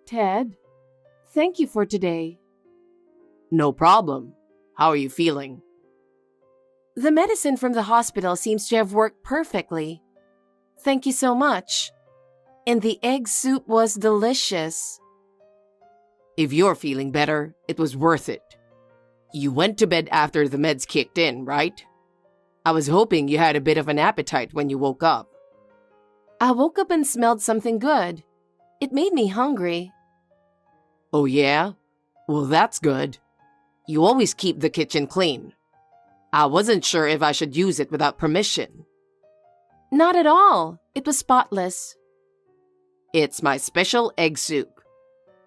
Ted. Thank you for today. No problem. How are you feeling? The medicine from the hospital seems to have worked perfectly. Thank you so much. And the egg soup was delicious. If you're feeling better, it was worth it. You went to bed after the meds kicked in, right? I was hoping you had a bit of an appetite when you woke up. I woke up and smelled something good. It made me hungry. Oh yeah? Well, that's good. You always keep the kitchen clean. I wasn't sure if I should use it without permission. Not at all. It was spotless. It's my special egg soup.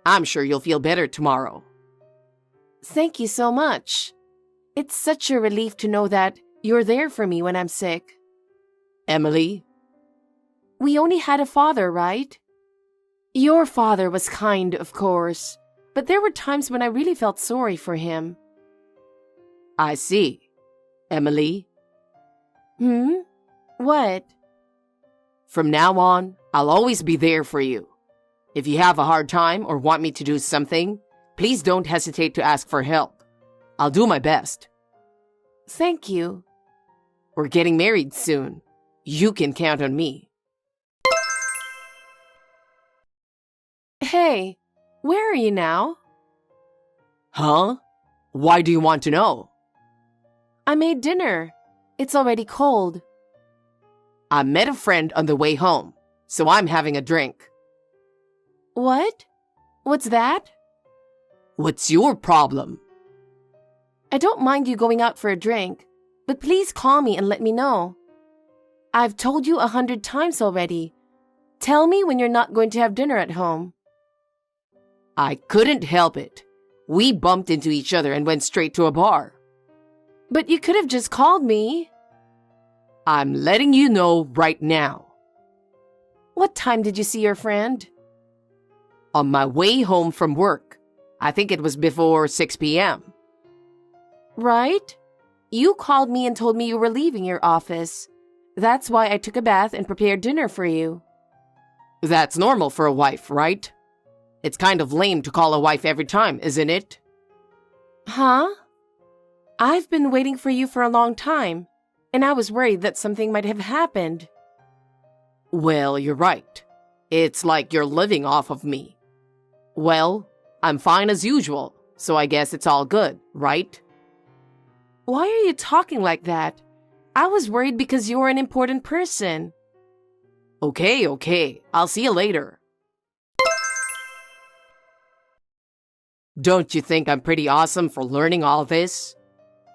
I'm sure you'll feel better tomorrow. Thank you so much. It's such a relief to know that you're there for me when I'm sick. Emily? We only had a father, right? Your father was kind, of course, but there were times when I really felt sorry for him. I see. Emily? What? From now on, I'll always be there for you. If you have a hard time or want me to do something, please don't hesitate to ask for help. I'll do my best. Thank you. We're getting married soon. You can count on me. Hey, where are you now? Huh? Why do you want to know? I made dinner. It's already cold. I met a friend on the way home, so I'm having a drink. What? What's that? What's your problem? I don't mind you going out for a drink, but please call me and let me know. I've told you 100 times already. Tell me when you're not going to have dinner at home. I couldn't help it. We bumped into each other and went straight to a bar. But you could have just called me. I'm letting you know right now. What time did you see your friend? On my way home from work. I think it was before 6 p.m. Right? You called me and told me you were leaving your office. That's why I took a bath and prepared dinner for you. That's normal for a wife, right? It's kind of lame to call a wife every time, isn't it? Huh? I've been waiting for you for a long time, and I was worried that something might have happened. Well, you're right. It's like you're living off of me. Well, I'm fine as usual, so I guess it's all good, right? Why are you talking like that? I was worried because you're an important person. Okay. I'll see you later. Don't you think I'm pretty awesome for learning all this?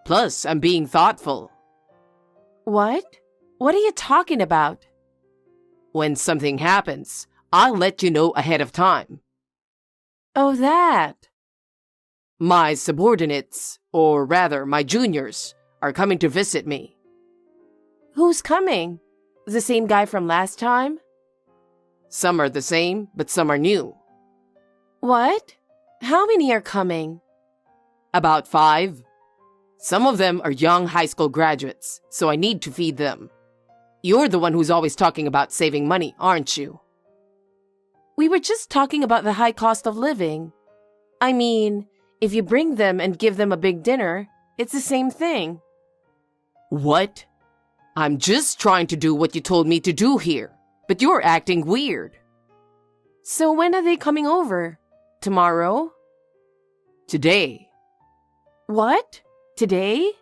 Plus, I'm being thoughtful. What? What are you talking about? When something happens, I'll let you know ahead of time. Oh, that. My subordinates, or rather my juniors, are coming to visit me. Who's coming? The same guy from last time? Some are the same, but some are new. What? How many are coming? About 5. Some of them are young high school graduates, so I need to feed them. You're the one who's always talking about saving money, aren't you? We were just talking about the high cost of living. I mean, if you bring them and give them a big dinner, it's the same thing. What? I'm just trying to do what you told me to do here, but you're acting weird. So when are they coming over? Tomorrow? Today. What? Today?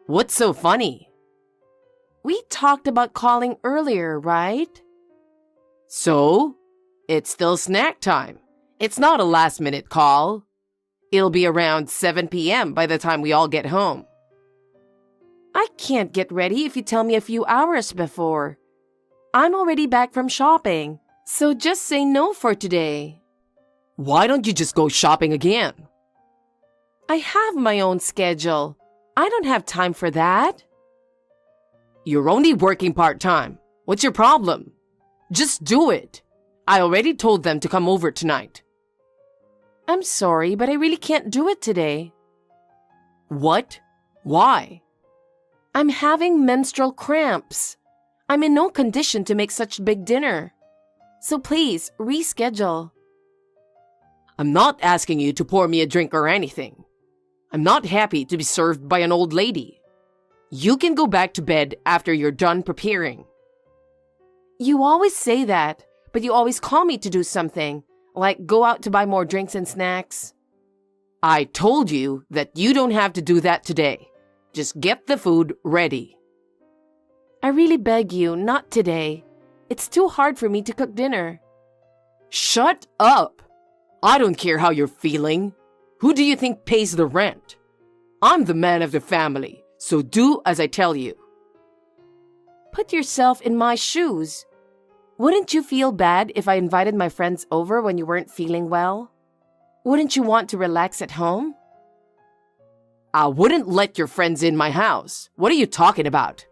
What's so funny? We talked about calling earlier, right? So? It's still snack time. It's not a last-minute call. It'll be around 7 p.m. by the time we all get home. I can't get ready if you tell me a few hours before. I'm already back from shopping, so just say no for today. Why don't you just go shopping again? I have my own schedule. I don't have time for that. You're only working part-time. What's your problem? Just do it. I already told them to come over tonight. I'm sorry, but I really can't do it today. What? Why? I'm having menstrual cramps. I'm in no condition to make such big dinner. So please, reschedule. I'm not asking you to pour me a drink or anything. I'm not happy to be served by an old lady. You can go back to bed after you're done preparing. You always say that, but you always call me to do something, like go out to buy more drinks and snacks. I told you that you don't have to do that today. Just get the food ready. I really beg you, not today. It's too hard for me to cook dinner. Shut up! I don't care how you're feeling. Who do you think pays the rent? I'm the man of the family, so do as I tell you. Put yourself in my shoes. Wouldn't you feel bad if I invited my friends over when you weren't feeling well? Wouldn't you want to relax at home? I wouldn't let your friends in my house. What are you talking about?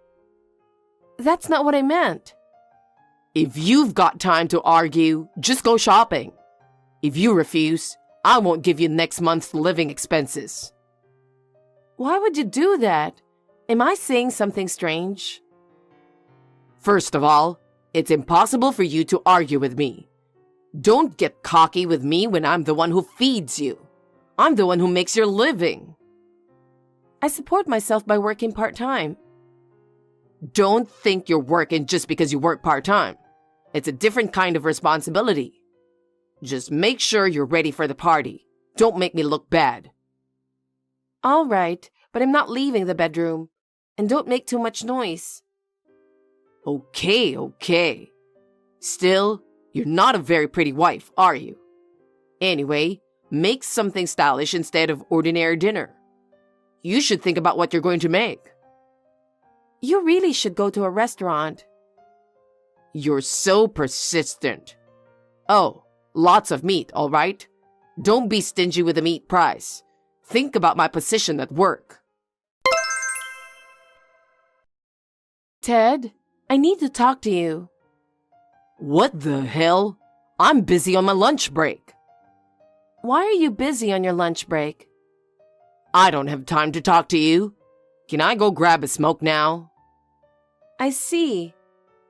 That's not what I meant. If you've got time to argue, just go shopping. If you refuse, I won't give you next month's living expenses. Why would you do that? Am I saying something strange? First of all, it's impossible for you to argue with me. Don't get cocky with me when I'm the one who feeds you. I'm the one who makes your living. I support myself by working part-time. Don't think you're working just because you work part-time. It's a different kind of responsibility. Just make sure you're ready for the party. Don't make me look bad. All right, but I'm not leaving the bedroom. And don't make too much noise. Okay. Still, you're not a very pretty wife, are you? Anyway, make something stylish instead of ordinary dinner. You should think about what you're going to make. You really should go to a restaurant. You're so persistent. Oh, lots of meat, all right? Don't be stingy with the meat price. Think about my position at work. Ted, I need to talk to you. What the hell? I'm busy on my lunch break. Why are you busy on your lunch break? I don't have time to talk to you. Can I go grab a smoke now? I see.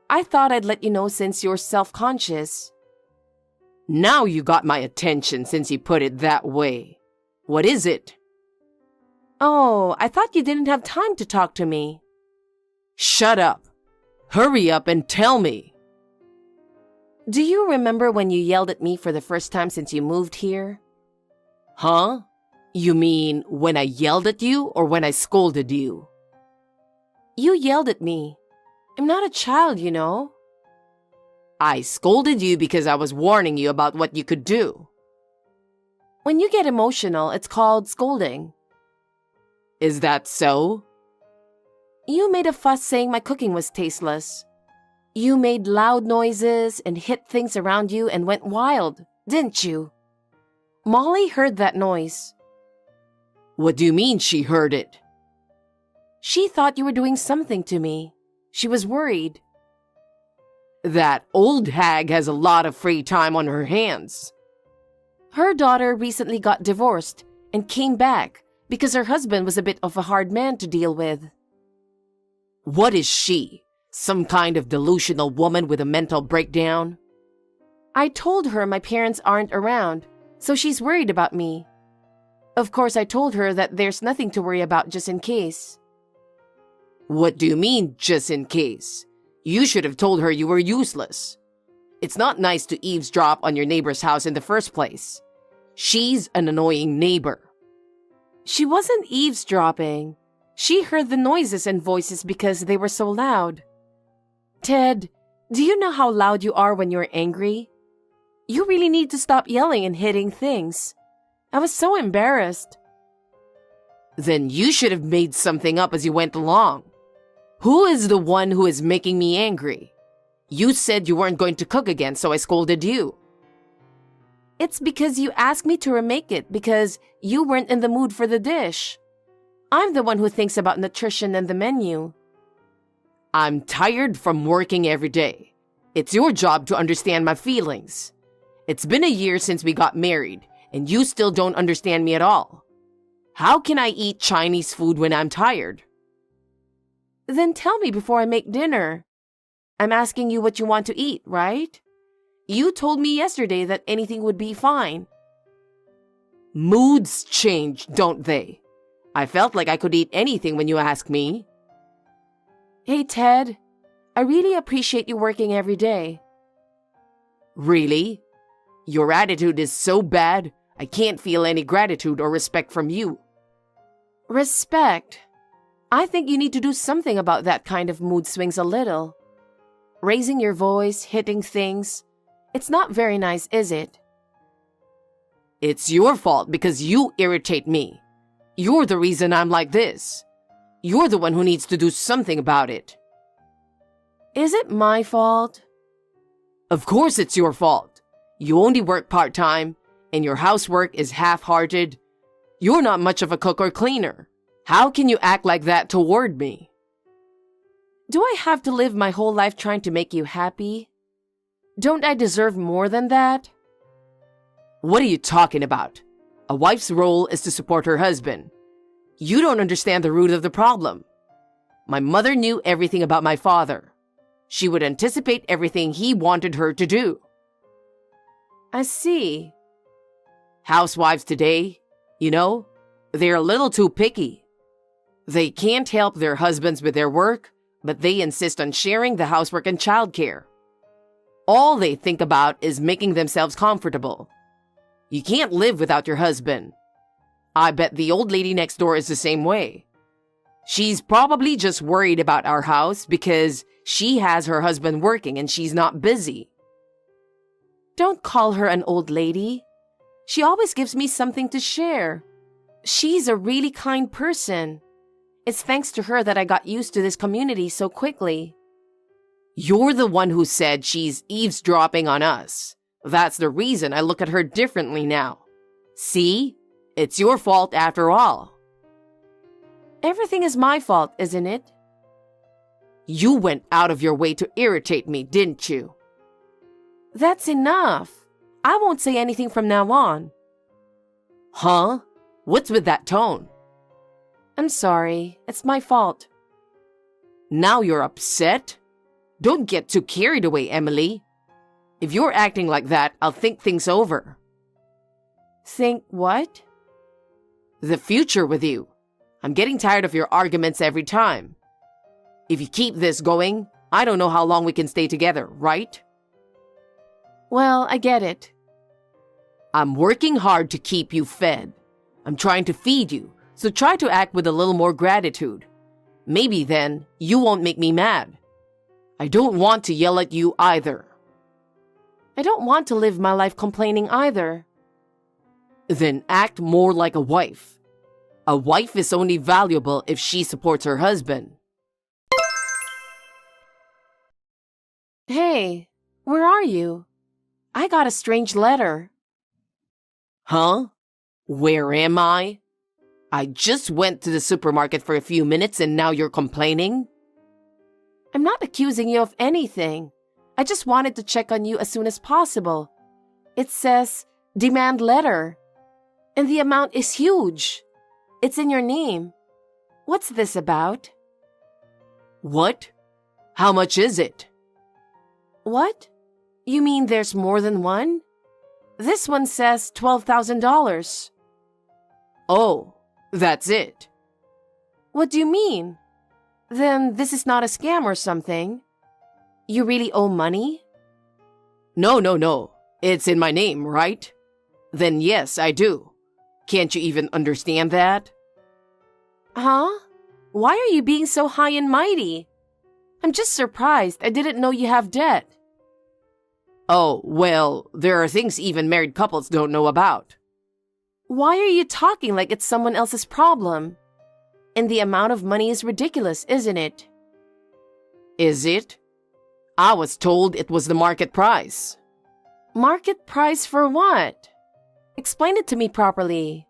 I thought I'd let you know since you're self-conscious. Now you got my attention since you put it that way. What is it? Oh, I thought you didn't have time to talk to me. Shut up. Hurry up and tell me. Do you remember when you yelled at me for the first time since you moved here? Huh? You mean when I yelled at you or when I scolded you? You yelled at me. I'm not a child, you know. I scolded you because I was warning you about what you could do. When you get emotional, it's called scolding. Is that so? You made a fuss saying my cooking was tasteless. You made loud noises and hit things around you and went wild, didn't you? Molly heard that noise. What do you mean she heard it? She thought you were doing something to me. She was worried. That old hag has a lot of free time on her hands. Her daughter recently got divorced and came back because her husband was a bit of a hard man to deal with. What is she? Some kind of delusional woman with a mental breakdown? I told her my parents aren't around, so she's worried about me. Of course, I told her that there's nothing to worry about just in case. What do you mean, just in case? You should have told her you were useless. It's not nice to eavesdrop on your neighbor's house in the first place. She's an annoying neighbor. She wasn't eavesdropping. She heard the noises and voices because they were so loud. Ted, do you know how loud you are when you're angry? You really need to stop yelling and hitting things. I was so embarrassed. Then you should have made something up as you went along. Who is the one who is making me angry? You said you weren't going to cook again, so I scolded you. It's because you asked me to remake it because you weren't in the mood for the dish. I'm the one who thinks about nutrition and the menu. I'm tired from working every day. It's your job to understand my feelings. It's been a year since we got married, and you still don't understand me at all. How can I eat Chinese food when I'm tired? Then tell me before I make dinner. I'm asking you what you want to eat, right? You told me yesterday that anything would be fine. Moods change, don't they? I felt like I could eat anything when you asked me. Hey, Ted. I really appreciate you working every day. Really? Your attitude is so bad, I can't feel any gratitude or respect from you. Respect? I think you need to do something about that kind of mood swings a little. Raising your voice, hitting things. It's not very nice, is it? It's your fault because you irritate me. You're the reason I'm like this. You're the one who needs to do something about it. Is it my fault? Of course it's your fault. You only work part-time, and your housework is half-hearted. You're not much of a cook or cleaner. How can you act like that toward me? Do I have to live my whole life trying to make you happy? Don't I deserve more than that? What are you talking about? A wife's role is to support her husband. You don't understand the root of the problem. My mother knew everything about my father. She would anticipate everything he wanted her to do. I see. Housewives today, they're a little too picky. They can't help their husbands with their work, but they insist on sharing the housework and childcare. All they think about is making themselves comfortable. You can't live without your husband. I bet the old lady next door is the same way. She's probably just worried about our house because she has her husband working and she's not busy. Don't call her an old lady. She always gives me something to share. She's a really kind person. It's thanks to her that I got used to this community so quickly. You're the one who said she's eavesdropping on us. That's the reason I look at her differently now. See? It's your fault after all. Everything is my fault, isn't it? You went out of your way to irritate me, didn't you? That's enough. I won't say anything from now on. Huh? What's with that tone? I'm sorry. It's my fault. Now you're upset? Don't get too carried away, Emily. If you're acting like that, I'll think things over. Think what? The future with you. I'm getting tired of your arguments every time. If you keep this going, I don't know how long we can stay together, right? Well, I get it. I'm working hard to keep you fed. I'm trying to feed you, so try to act with a little more gratitude. Maybe then you won't make me mad. I don't want to yell at you either. I don't want to live my life complaining either. Then act more like a wife. A wife is only valuable if she supports her husband. Hey, where are you? I got a strange letter. Huh? Where am I? I just went to the supermarket for a few minutes and now you're complaining? I'm not accusing you of anything. I just wanted to check on you as soon as possible. It says, demand letter. And the amount is huge. It's in your name. What's this about? What? How much is it? What? You mean there's more than one? This one says $12,000. Oh, that's it. What do you mean? Then this is not a scam or something. You really owe money? No. It's in my name, right? Then yes, I do. Can't you even understand that? Huh? Why are you being so high and mighty? I'm just surprised. I didn't know you have debt. Oh, well, there are things even married couples don't know about. Why are you talking like it's someone else's problem? And the amount of money is ridiculous, isn't it? Is it? I was told it was the market price. Market price for what? Explain it to me properly.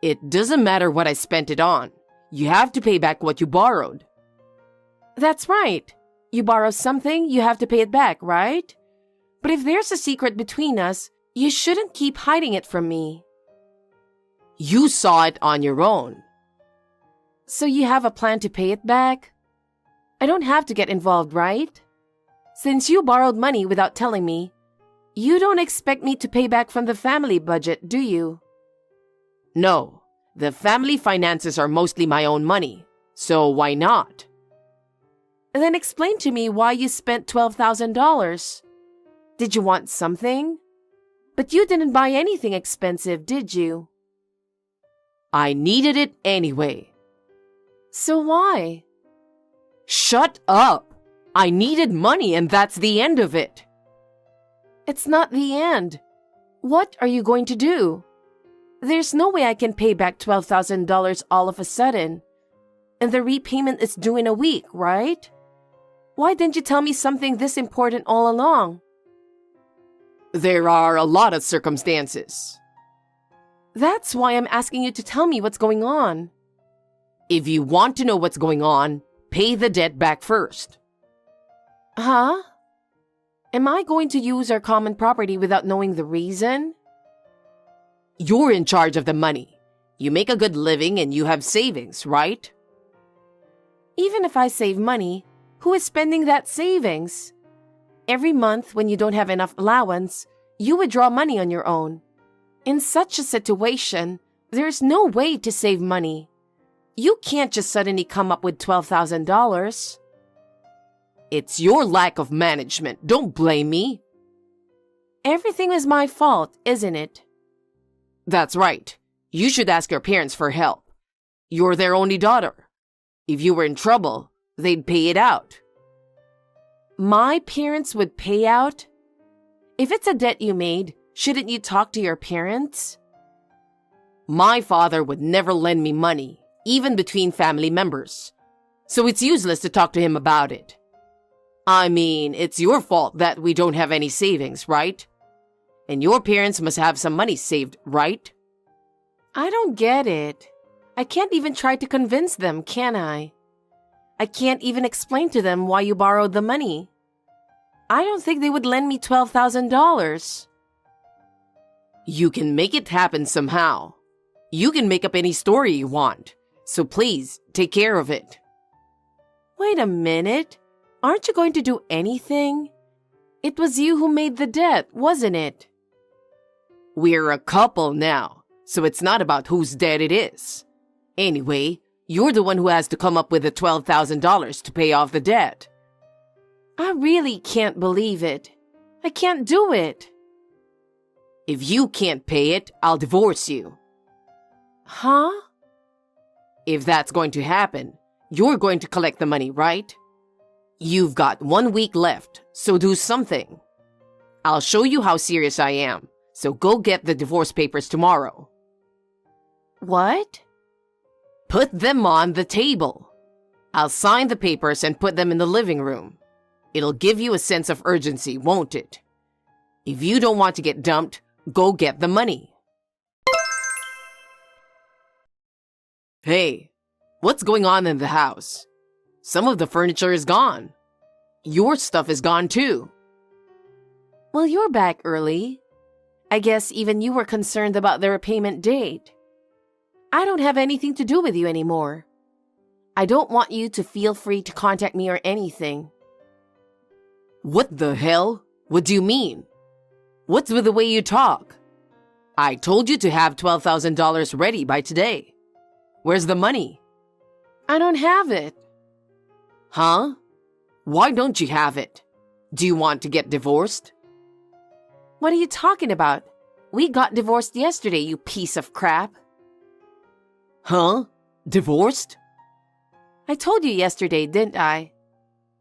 It doesn't matter what I spent it on. You have to pay back what you borrowed. That's right. You borrow something, you have to pay it back, right? But if there's a secret between us, you shouldn't keep hiding it from me. You saw it on your own. So you have a plan to pay it back? I don't have to get involved, right? Since you borrowed money without telling me, you don't expect me to pay back from the family budget, do you? No, the family finances are mostly my own money, so why not? Then explain to me why you spent $12,000. Did you want something? But you didn't buy anything expensive, did you? I needed it anyway. So why? Shut up! I needed money and that's the end of it. It's not the end. What are you going to do? There's no way I can pay back $12,000 all of a sudden. And the repayment is due in a week, right? Why didn't you tell me something this important all along? There are a lot of circumstances. That's why I'm asking you to tell me what's going on. If you want to know what's going on, pay the debt back first. Huh? Am I going to use our common property without knowing the reason? You're in charge of the money. You make a good living and you have savings, right? Even if I save money, who is spending that savings? Every month when you don't have enough allowance, you withdraw money on your own. In such a situation, there is no way to save money. You can't just suddenly come up with $12,000. It's your lack of management. Don't blame me. Everything is my fault, isn't it? That's right. You should ask your parents for help. You're their only daughter. If you were in trouble, they'd pay it out. My parents would pay out? If it's a debt you made, shouldn't you talk to your parents? My father would never lend me money, even between family members. So it's useless to talk to him about it. I mean, it's your fault that we don't have any savings, right? And your parents must have some money saved, right? I don't get it. I can't even try to convince them, can I? I can't even explain to them why you borrowed the money. I don't think they would lend me $12,000. You can make it happen somehow. You can make up any story you want. So please, take care of it. Wait a minute. Aren't you going to do anything? It was you who made the debt, wasn't it? We're a couple now, so it's not about whose debt it is. Anyway, you're the one who has to come up with the $12,000 to pay off the debt. I really can't believe it. I can't do it. If you can't pay it, I'll divorce you. Huh? If that's going to happen, you're going to collect the money, right? You've got 1 week left, so do something. I'll show you how serious I am, so go get the divorce papers tomorrow. What? Put them on the table. I'll sign the papers and put them in the living room. It'll give you a sense of urgency, won't it? If you don't want to get dumped, go get the money. Hey, what's going on in the house? Some of the furniture is gone. Your stuff is gone too. Well, you're back early. I guess even you were concerned about the repayment date. I don't have anything to do with you anymore. I don't want you to feel free to contact me or anything. What the hell? What do you mean? What's with the way you talk? I told you to have $12,000 ready by today. Where's the money? I don't have it. Huh? Why don't you have it? Do you want to get divorced? What are you talking about? We got divorced yesterday, you piece of crap. Huh? Divorced? I told you yesterday, didn't I?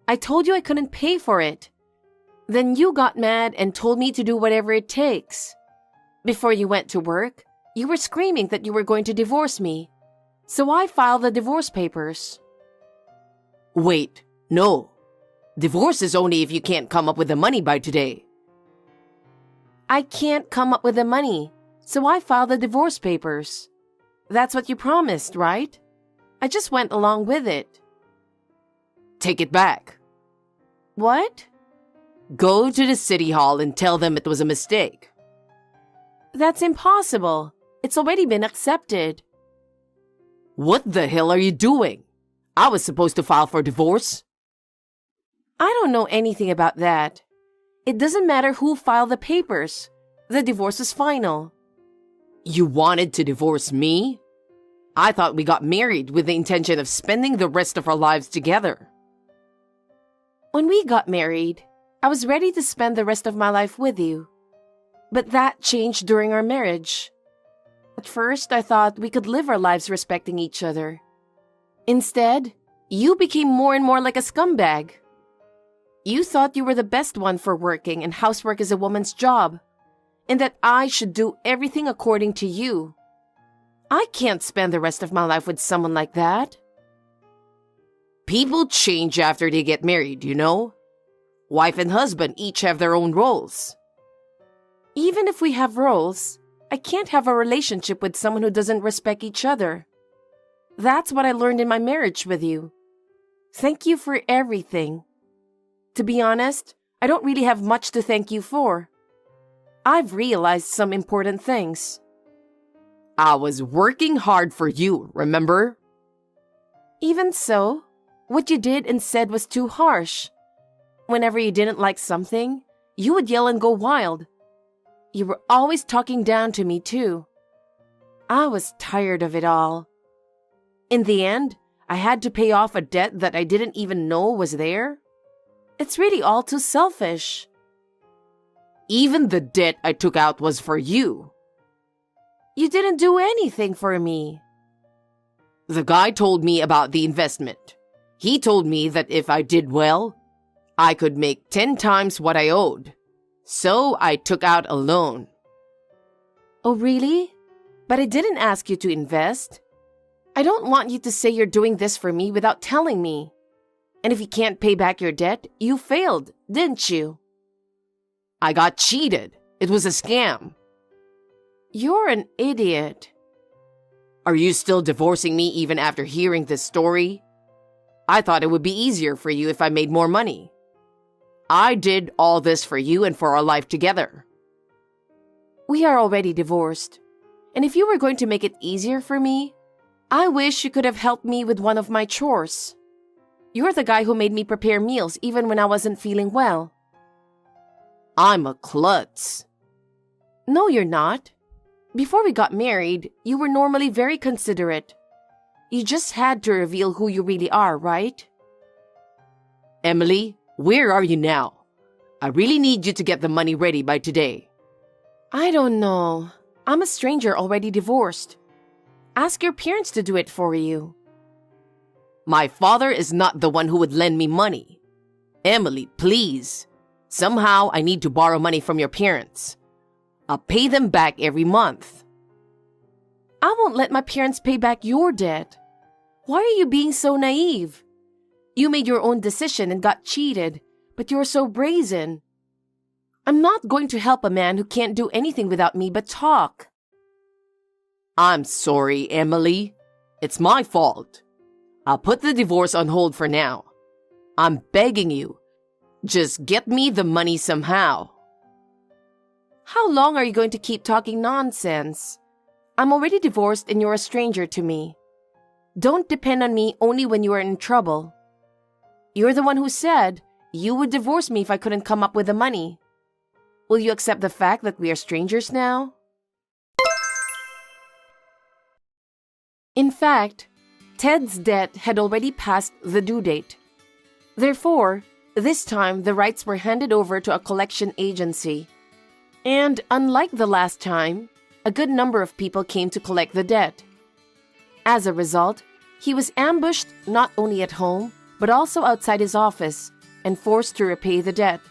I told you I couldn't pay for it. Then you got mad and told me to do whatever it takes. Before you went to work, you were screaming that you were going to divorce me. So I filed the divorce papers. Wait, no. Divorce is only if you can't come up with the money by today. I can't come up with the money, so I filed the divorce papers. That's what you promised, right? I just went along with it. Take it back. What? Go to the city hall and tell them it was a mistake. That's impossible. It's already been accepted. What the hell are you doing? I was supposed to file for divorce. I don't know anything about that. It doesn't matter who filed the papers. The divorce is final. You wanted to divorce me? I thought we got married with the intention of spending the rest of our lives together. When we got married, I was ready to spend the rest of my life with you. But that changed during our marriage. At first, I thought we could live our lives respecting each other. Instead, you became more and more like a scumbag. You thought you were the best one for working and housework is a woman's job, and that I should do everything according to you. I can't spend the rest of my life with someone like that. People change after they get married, you know? Wife and husband each have their own roles. Even if we have roles, I can't have a relationship with someone who doesn't respect each other. That's what I learned in my marriage with you. Thank you for everything. To be honest, I don't really have much to thank you for. I've realized some important things. I was working hard for you, remember? Even so, what you did and said was too harsh. Whenever you didn't like something, you would yell and go wild. You were always talking down to me too. I was tired of it all. In the end, I had to pay off a debt that I didn't even know was there. It's really all too selfish. Even the debt I took out was for you. You didn't do anything for me. The guy told me about the investment. He told me that if I did well, I could make 10 times what I owed. So I took out a loan. Oh, really? But I didn't ask you to invest. I don't want you to say you're doing this for me without telling me. And if you can't pay back your debt, you failed, didn't you? I got cheated. It was a scam. You're an idiot. Are you still divorcing me even after hearing this story? I thought it would be easier for you if I made more money. I did all this for you and for our life together. We are already divorced. And if you were going to make it easier for me, I wish you could have helped me with one of my chores. You're the guy who made me prepare meals even when I wasn't feeling well. I'm a klutz. No, you're not. Before we got married, you were normally very considerate. You just had to reveal who you really are, right? Emily, where are you now? I really need you to get the money ready by today. I don't know. I'm a stranger already divorced. Ask your parents to do it for you. My father is not the one who would lend me money. Emily, please. Somehow I need to borrow money from your parents. I'll pay them back every month. I won't let my parents pay back your debt. Why are you being so naive? You made your own decision and got cheated, but you're so brazen. I'm not going to help a man who can't do anything without me but talk. I'm sorry, Emily. It's my fault. I'll put the divorce on hold for now. I'm begging you. Just get me the money somehow. How long are you going to keep talking nonsense? I'm already divorced and you're a stranger to me. Don't depend on me only when you are in trouble. You're the one who said you would divorce me if I couldn't come up with the money. Will you accept the fact that we are strangers now? In fact, Ted's debt had already passed the due date. Therefore, this time the rights were handed over to a collection agency. And unlike the last time, a good number of people came to collect the debt. As a result, he was ambushed not only at home, but also outside his office and forced to repay the debt.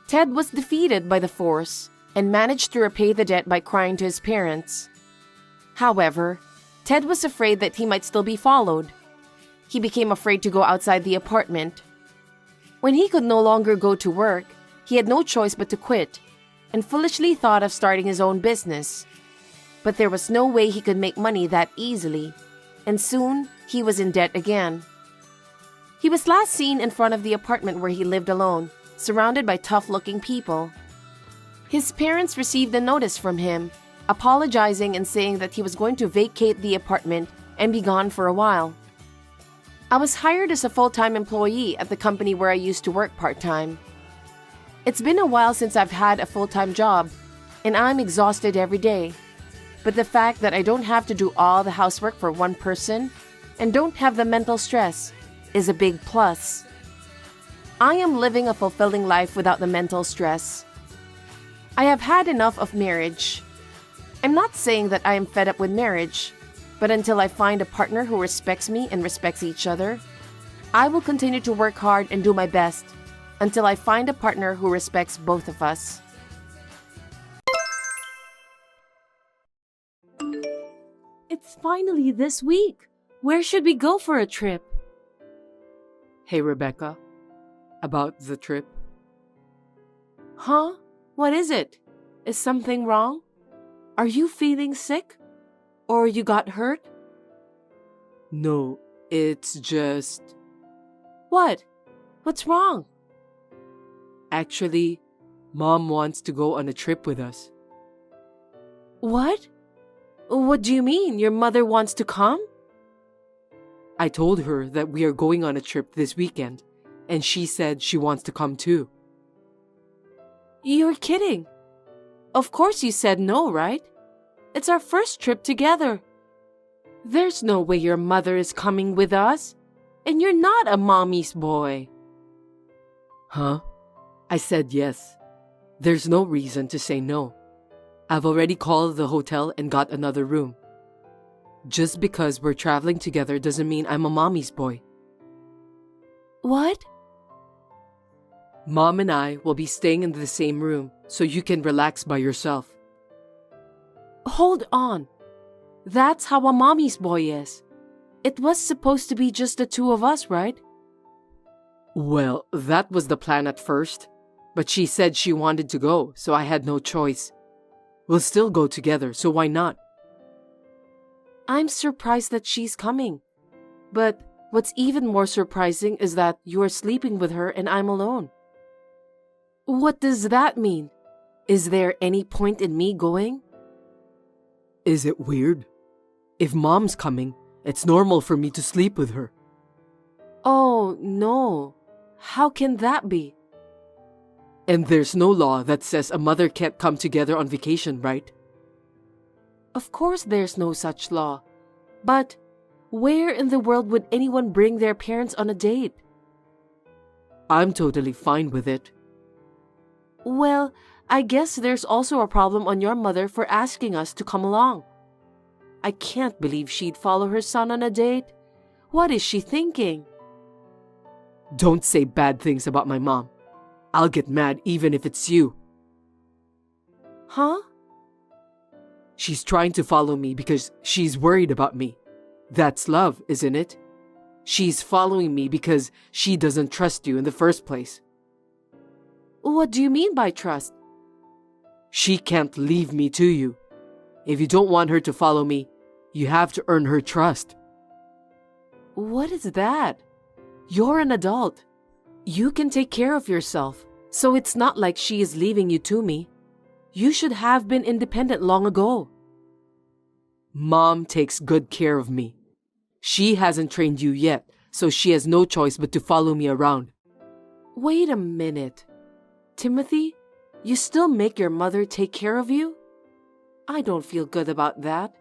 Ted was defeated by the force and managed to repay the debt by crying to his parents. However, Ted was afraid that he might still be followed. He became afraid to go outside the apartment. When he could no longer go to work, he had no choice but to quit and foolishly thought of starting his own business. But there was no way he could make money that easily, and soon he was in debt again. He was last seen in front of the apartment where he lived alone, surrounded by tough-looking people. His parents received a notice from him, apologizing and saying that he was going to vacate the apartment and be gone for a while. I was hired as a full-time employee at the company where I used to work part-time. It's been a while since I've had a full-time job, and I'm exhausted every day. But the fact that I don't have to do all the housework for one person and don't have the mental stress is a big plus. I am living a fulfilling life without the mental stress. I have had enough of marriage. I'm not saying that I am fed up with marriage, but until I find a partner who respects me and respects each other, I will continue to work hard and do my best until I find a partner who respects both of us. It's finally this week. Where should we go for a trip? Hey, Rebecca. About the trip. Huh? What is it? Is something wrong? Are you feeling sick? Or you got hurt? No, it's just... What? What's wrong? Actually, Mom wants to go on a trip with us. What? What do you mean? Your mother wants to come? I told her that we are going on a trip this weekend, and she said she wants to come too. You're kidding. Of course you said no, right? It's our first trip together. There's no way your mother is coming with us, and you're not a mommy's boy. Huh? I said yes. There's no reason to say no. I've already called the hotel and got another room. Just because we're traveling together doesn't mean I'm a mommy's boy. What? Mom and I will be staying in the same room so you can relax by yourself. Hold on. That's how a mommy's boy is. It was supposed to be just the two of us, right? Well, that was the plan at first, but she said she wanted to go, so I had no choice. We'll still go together, so why not? I'm surprised that she's coming. But what's even more surprising is that you are sleeping with her and I'm alone. What does that mean? Is there any point in me going? Is it weird? If Mom's coming, it's normal for me to sleep with her. Oh, no. How can that be? And there's no law that says a mother can't come together on vacation, right? Of course there's no such law. But where in the world would anyone bring their parents on a date? I'm totally fine with it. Well, I guess there's also a problem on your mother for asking us to come along. I can't believe she'd follow her son on a date. What is she thinking? Don't say bad things about my mom. I'll get mad even if it's you. Huh? She's trying to follow me because she's worried about me. That's love, isn't it? She's following me because she doesn't trust you in the first place. What do you mean by trust? She can't leave me to you. If you don't want her to follow me, you have to earn her trust. What is that? You're an adult. You can take care of yourself, so it's not like she is leaving you to me. You should have been independent long ago. Mom takes good care of me. She hasn't trained you yet, so she has no choice but to follow me around. Wait a minute. Timothy, you still make your mother take care of you? I don't feel good about that.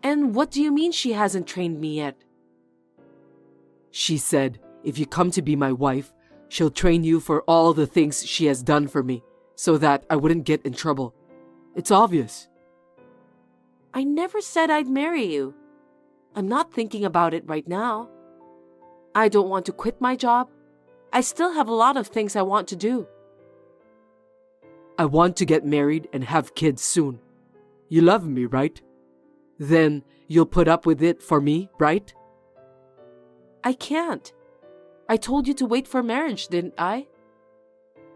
And what do you mean she hasn't trained me yet? She said, if you come to be my wife, she'll train you for all the things she has done for me, so that I wouldn't get in trouble. It's obvious. I never said I'd marry you. I'm not thinking about it right now. I don't want to quit my job. I still have a lot of things I want to do. I want to get married and have kids soon. You love me, right? Then you'll put up with it for me, right? I can't. I told you to wait for marriage, didn't I?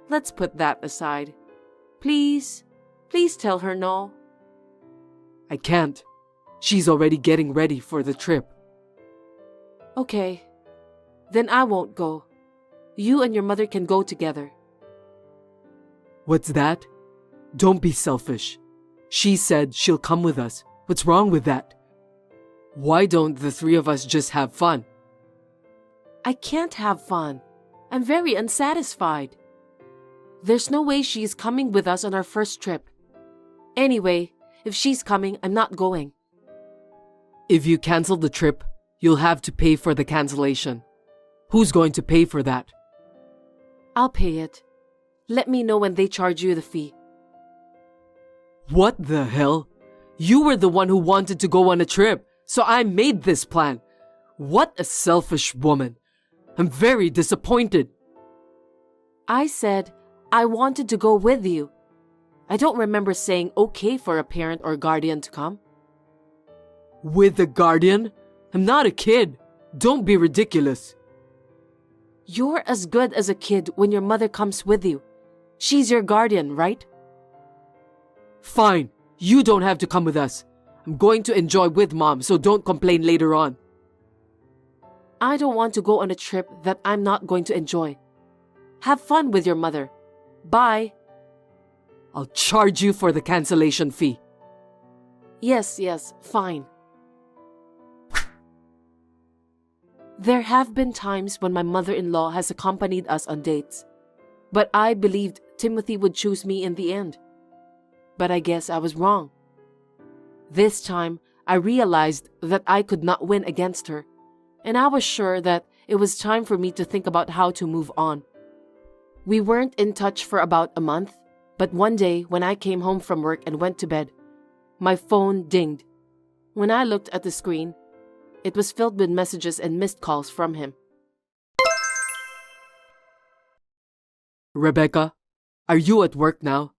Let's put that aside. Please tell her no. I can't. She's already getting ready for the trip. Okay. Then I won't go. You and your mother can go together. What's that? Don't be selfish. She said she'll come with us. What's wrong with that? Why don't the three of us just have fun? I can't have fun. I'm very unsatisfied. There's no way she's coming with us on our first trip. Anyway, If she's coming, I'm not going. If you cancel the trip, you'll have to pay for the cancellation. Who's going to pay for that? I'll pay it. Let me know when they charge you the fee. What the hell? You were the one who wanted to go on a trip, so I made this plan. What a selfish woman. I'm very disappointed. I said I wanted to go with you. I don't remember saying okay for a parent or guardian to come. With a guardian? I'm not a kid. Don't be ridiculous. You're as good as a kid when your mother comes with you. She's your guardian, right? Fine. You don't have to come with us. I'm going to enjoy with Mom, so don't complain later on. I don't want to go on a trip that I'm not going to enjoy. Have fun with your mother. Bye. I'll charge you for the cancellation fee. Yes, fine. There have been times when my mother-in-law has accompanied us on dates, but I believed Timothy would choose me in the end. But I guess I was wrong. This time, I realized that I could not win against her, and I was sure that it was time for me to think about how to move on. We weren't in touch for about a month, but one day when I came home from work and went to bed, my phone dinged. When I looked at the screen, it was filled with messages and missed calls from him. Rebecca, are you at work now?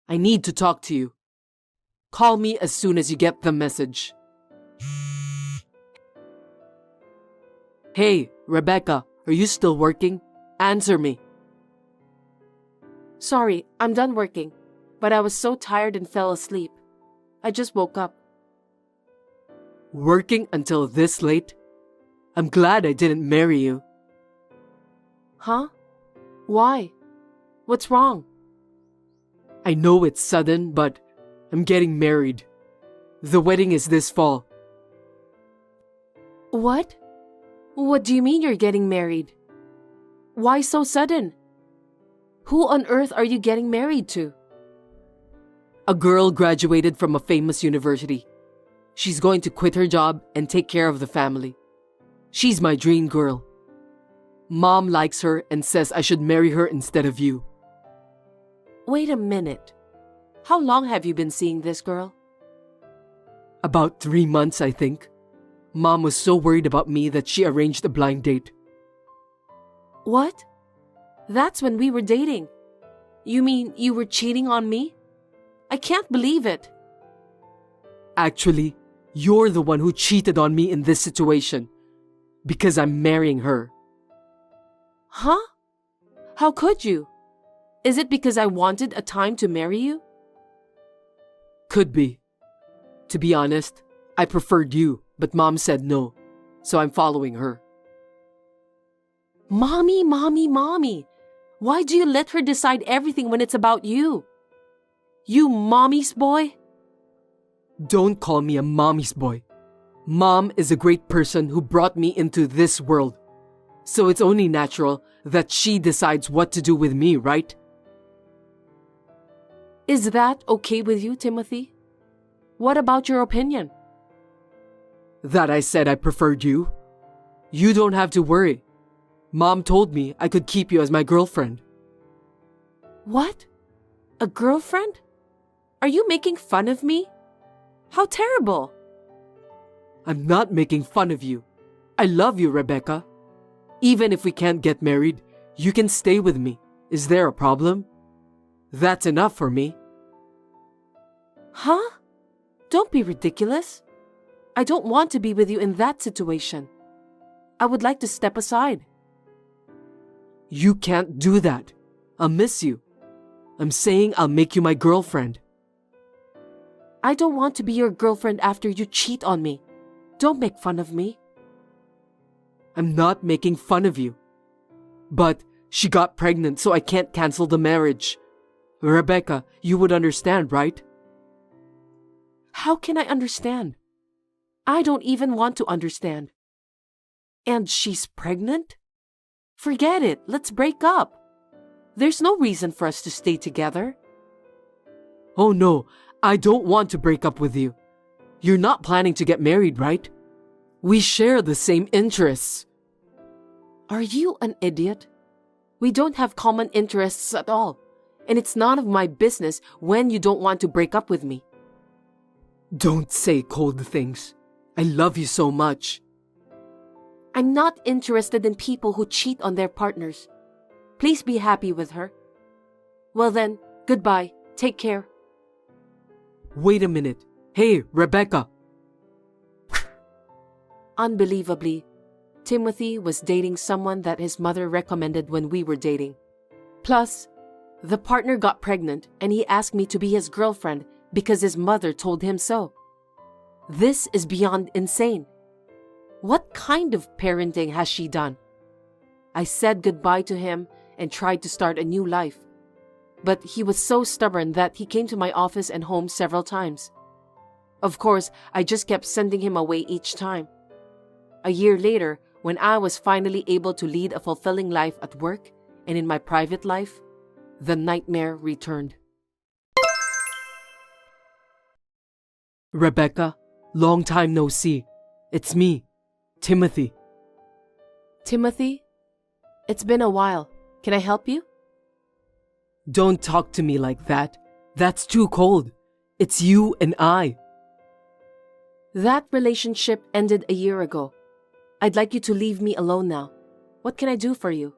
I need to talk to you. Call me as soon as you get the message. Hey, Rebecca, are you still working? Answer me. Sorry, I'm done working, but I was so tired and fell asleep. I just woke up. Working until this late? I'm glad I didn't marry you. Huh? Why? What's wrong? I know it's sudden, but I'm getting married. The wedding is this fall. What? What do you mean you're getting married? Why so sudden? Who on earth are you getting married to? A girl graduated from a famous university. She's going to quit her job and take care of the family. She's my dream girl. Mom likes her and says I should marry her instead of you. Wait a minute. How long have you been seeing this girl? About 3 months, I think. Mom was so worried about me that she arranged a blind date. What? That's when we were dating. You mean you were cheating on me? I can't believe it. Actually, you're the one who cheated on me in this situation. Because I'm marrying her. Huh? How could you? Is it because I wanted a time to marry you? Could be. To be honest, I preferred you, but Mom said no, so I'm following her. Mommy. Why do you let her decide everything when it's about you? You mommy's boy? Don't call me a mommy's boy. Mom is a great person who brought me into this world. So it's only natural that she decides what to do with me, right? Is that okay with you, Timothy? What about your opinion? That I said I preferred you? You don't have to worry. Mom told me I could keep you as my girlfriend. What? A girlfriend? Are you making fun of me? How terrible! I'm not making fun of you. I love you, Rebecca. Even if we can't get married, you can stay with me. Is there a problem? That's enough for me. Huh? Don't be ridiculous. I don't want to be with you in that situation. I would like to step aside. You can't do that. I'll miss you. I'm saying I'll make you my girlfriend. I don't want to be your girlfriend after you cheat on me. Don't make fun of me. I'm not making fun of you. But she got pregnant, so I can't cancel the marriage. Rebecca, you would understand, right? How can I understand? I don't even want to understand. And she's pregnant? Forget it. Let's break up. There's no reason for us to stay together. Oh no, I don't want to break up with you. You're not planning to get married, right? We share the same interests. Are you an idiot? We don't have common interests at all, and it's none of my business when you don't want to break up with me. Don't say cold things. I love you so much. I'm not interested in people who cheat on their partners. Please be happy with her. Well then, goodbye. Take care. Wait a minute. Hey, Rebecca. Unbelievably, Timothy was dating someone that his mother recommended when we were dating. Plus, the partner got pregnant and he asked me to be his girlfriend because his mother told him so. This is beyond insane. What kind of parenting has she done? I said goodbye to him and tried to start a new life. But he was so stubborn that he came to my office and home several times. Of course, I just kept sending him away each time. A year later, when I was finally able to lead a fulfilling life at work and in my private life, the nightmare returned. Rebecca, long time no see. It's me, Timothy. Timothy? It's been a while. Can I help you? Don't talk to me like that. That's too cold. It's you and I. That relationship ended a year ago. I'd like you to leave me alone now. What can I do for you?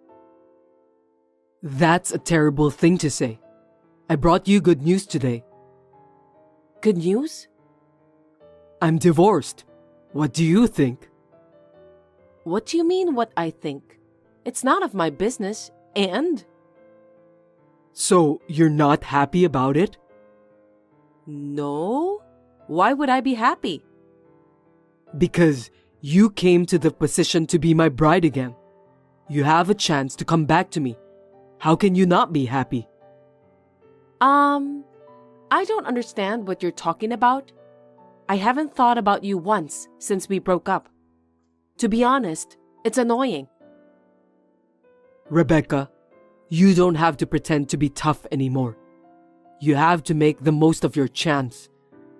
That's a terrible thing to say. I brought you good news today. Good news? I'm divorced. What do you think? What do you mean what I think? It's none of my business, and... So, you're not happy about it? No? Why would I be happy? Because you came to the position to be my bride again. You have a chance to come back to me. How can you not be happy? I don't understand what you're talking about. I haven't thought about you once since we broke up. To be honest, it's annoying. Rebecca, you don't have to pretend to be tough anymore. You have to make the most of your chance.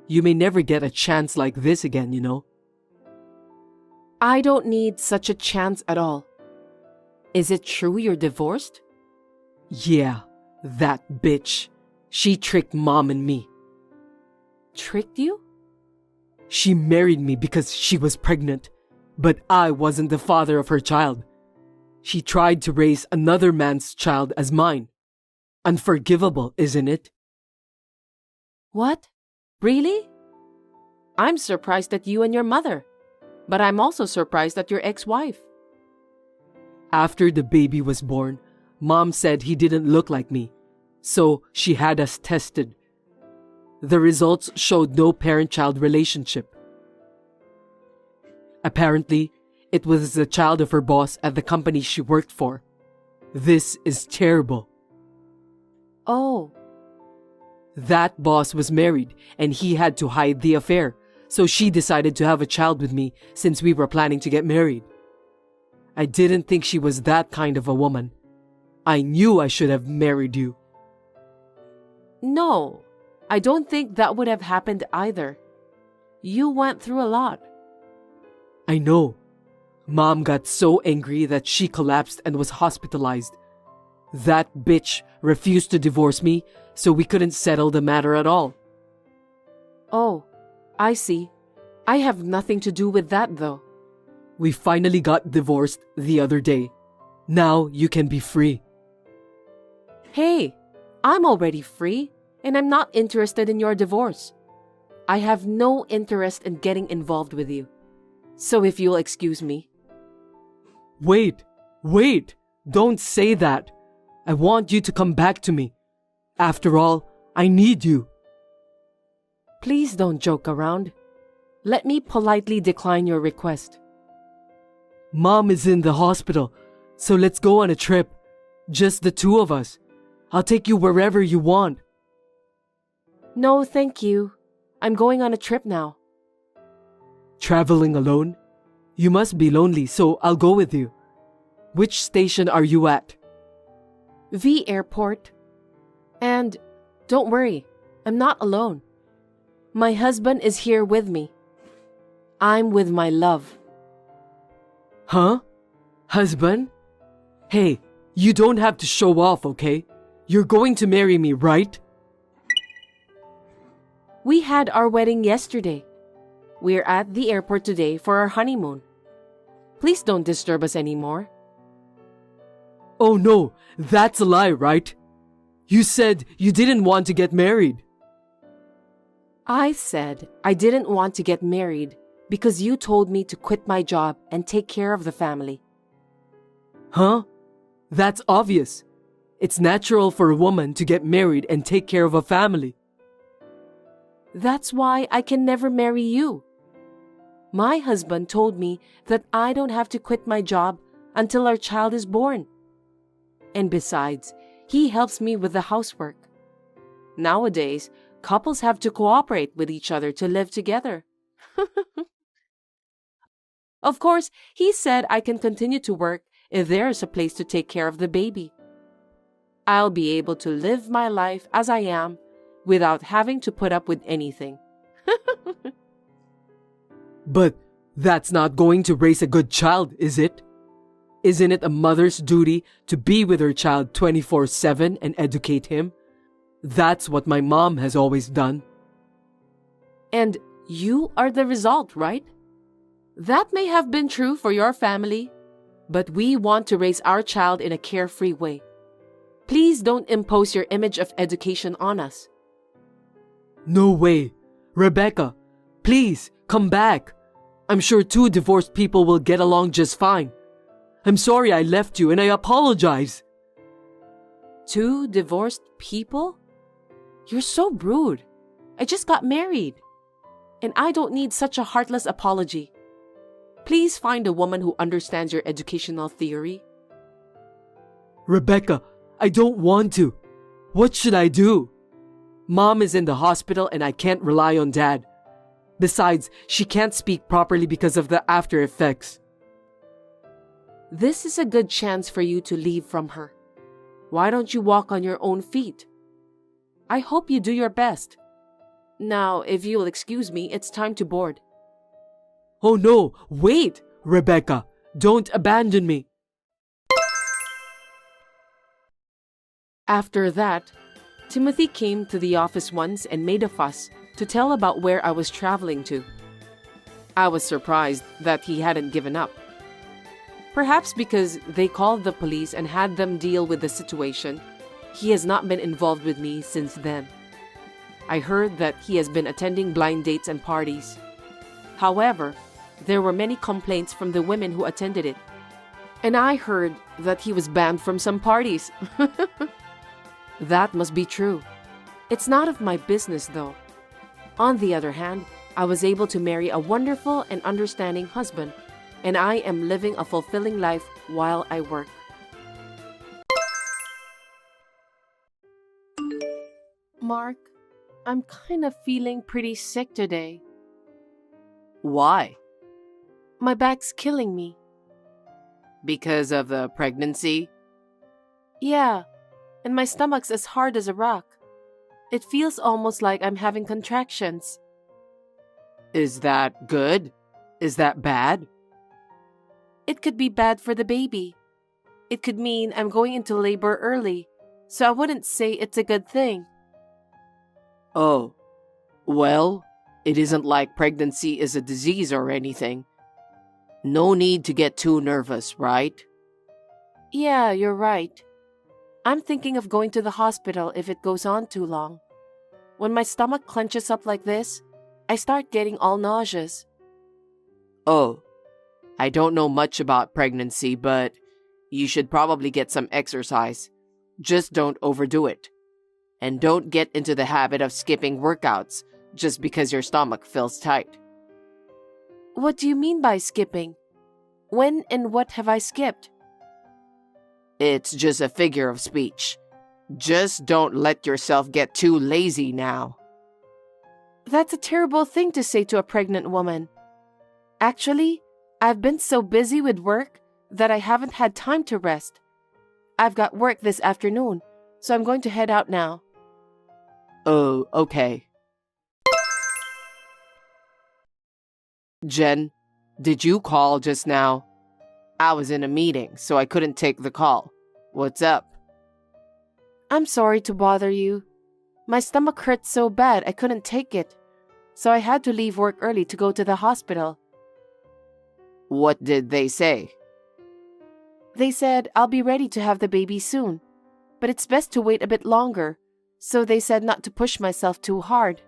You may never get a chance like this again, you know. I don't need such a chance at all. Is it true you're divorced? Yeah, that bitch. She tricked Mom and me. Tricked you? She married me because she was pregnant, but I wasn't the father of her child. She tried to raise another man's child as mine. Unforgivable, isn't it? What? Really? I'm surprised at you and your mother, but I'm also surprised at your ex-wife. After the baby was born, Mom said he didn't look like me, so she had us tested. The results showed no parent-child relationship. Apparently, it was the child of her boss at the company she worked for. This is terrible. Oh. That boss was married and he had to hide the affair, so she decided to have a child with me since we were planning to get married. I didn't think she was that kind of a woman. I knew I should have married you. No, I don't think that would have happened either. You went through a lot. I know. Mom got so angry that she collapsed and was hospitalized. That bitch refused to divorce me, so we couldn't settle the matter at all. Oh, I see. I have nothing to do with that, though. We finally got divorced the other day. Now you can be free. Hey, I'm already free, and I'm not interested in your divorce. I have no interest in getting involved with you. So if you'll excuse me. Wait! Don't say that. I want you to come back to me. After all, I need you. Please don't joke around. Let me politely decline your request. Mom is in the hospital, so let's go on a trip. Just the two of us. I'll take you wherever you want. No, thank you. I'm going on a trip now. Traveling alone? You must be lonely, so I'll go with you. Which station are you at? V Airport. And don't worry, I'm not alone. My husband is here with me. I'm with my love. Huh? Husband? Hey, you don't have to show off, okay? You're going to marry me, right? We had our wedding yesterday. We're at the airport today for our honeymoon. Please don't disturb us anymore. Oh no, that's a lie, right? You said you didn't want to get married. I said I didn't want to get married because you told me to quit my job and take care of the family. Huh? That's obvious. It's natural for a woman to get married and take care of a family. That's why I can never marry you. My husband told me that I don't have to quit my job until our child is born. And besides, he helps me with the housework. Nowadays, couples have to cooperate with each other to live together. Of course, he said I can continue to work if there is a place to take care of the baby. I'll be able to live my life as I am without having to put up with anything. But that's not going to raise a good child, is it? Isn't it a mother's duty to be with her child 24/7 and educate him? That's what my mom has always done. And you are the result, right? That may have been true for your family, but we want to raise our child in a carefree way. Please don't impose your image of education on us. No way. Rebecca, please come back. I'm sure two divorced people will get along just fine. I'm sorry I left you and I apologize. Two divorced people? You're so rude. I just got married. And I don't need such a heartless apology. Please find a woman who understands your educational theory. Rebecca, I don't want to. What should I do? Mom is in the hospital and I can't rely on Dad. Besides, she can't speak properly because of the after effects. This is a good chance for you to leave from her. Why don't you walk on your own feet? I hope you do your best. Now, if you'll excuse me, it's time to board. Oh no, wait, Rebecca, don't abandon me. After that, Timothy came to the office once and made a fuss to tell about where I was traveling to. I was surprised that he hadn't given up. Perhaps because they called the police and had them deal with the situation, he has not been involved with me since then. I heard that he has been attending blind dates and parties. However, there were many complaints from the women who attended it. And I heard that he was banned from some parties. That must be true. It's not of my business, though. On the other hand, I was able to marry a wonderful and understanding husband, and I am living a fulfilling life while I work. Mark, I'm kind of feeling pretty sick today. Why? My back's killing me. Because of the pregnancy? Yeah, and my stomach's as hard as a rock. It feels almost like I'm having contractions. Is that good? Is that bad? It could be bad for the baby. It could mean I'm going into labor early, so I wouldn't say it's a good thing. Oh, well, it isn't like pregnancy is a disease or anything. No need to get too nervous, right? Yeah, you're right. I'm thinking of going to the hospital if it goes on too long. When my stomach clenches up like this, I start getting all nauseous. Oh, I don't know much about pregnancy, but you should probably get some exercise. Just don't overdo it. And don't get into the habit of skipping workouts just because your stomach feels tight. What do you mean by skipping? When and what have I skipped? It's just a figure of speech. Just don't let yourself get too lazy now. That's a terrible thing to say to a pregnant woman. Actually, I've been so busy with work that I haven't had time to rest. I've got work this afternoon, so I'm going to head out now. Oh, okay. Jen, did you call just now? I was in a meeting, so I couldn't take the call. What's up? I'm sorry to bother you. My stomach hurt so bad I couldn't take it, so I had to leave work early to go to the hospital. What did they say? They said I'll be ready to have the baby soon, but it's best to wait a bit longer, so they said not to push myself too hard.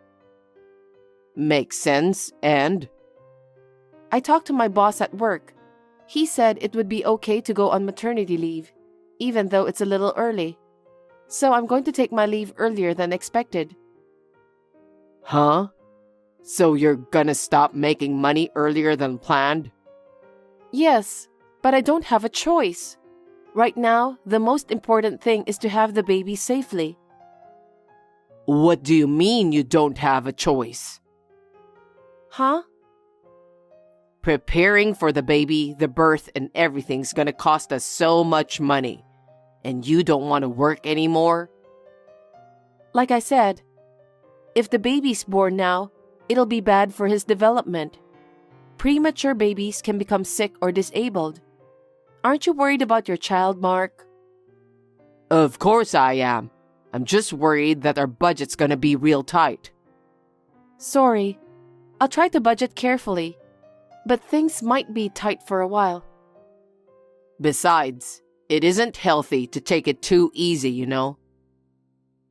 Makes sense, and? I talked to my boss at work. He said it would be okay to go on maternity leave, even though it's a little early. So I'm going to take my leave earlier than expected. Huh? So you're gonna stop making money earlier than planned? Yes, but I don't have a choice. Right now, the most important thing is to have the baby safely. What do you mean you don't have a choice? Huh? Preparing for the baby, the birth, and everything's gonna cost us so much money. And you don't want to work anymore? Like I said, if the baby's born now, it'll be bad for his development. Premature babies can become sick or disabled. Aren't you worried about your child, Mark? Of course I am. I'm just worried that our budget's gonna be real tight. Sorry. I'll try to budget carefully, but things might be tight for a while. Besides, it isn't healthy to take it too easy, you know.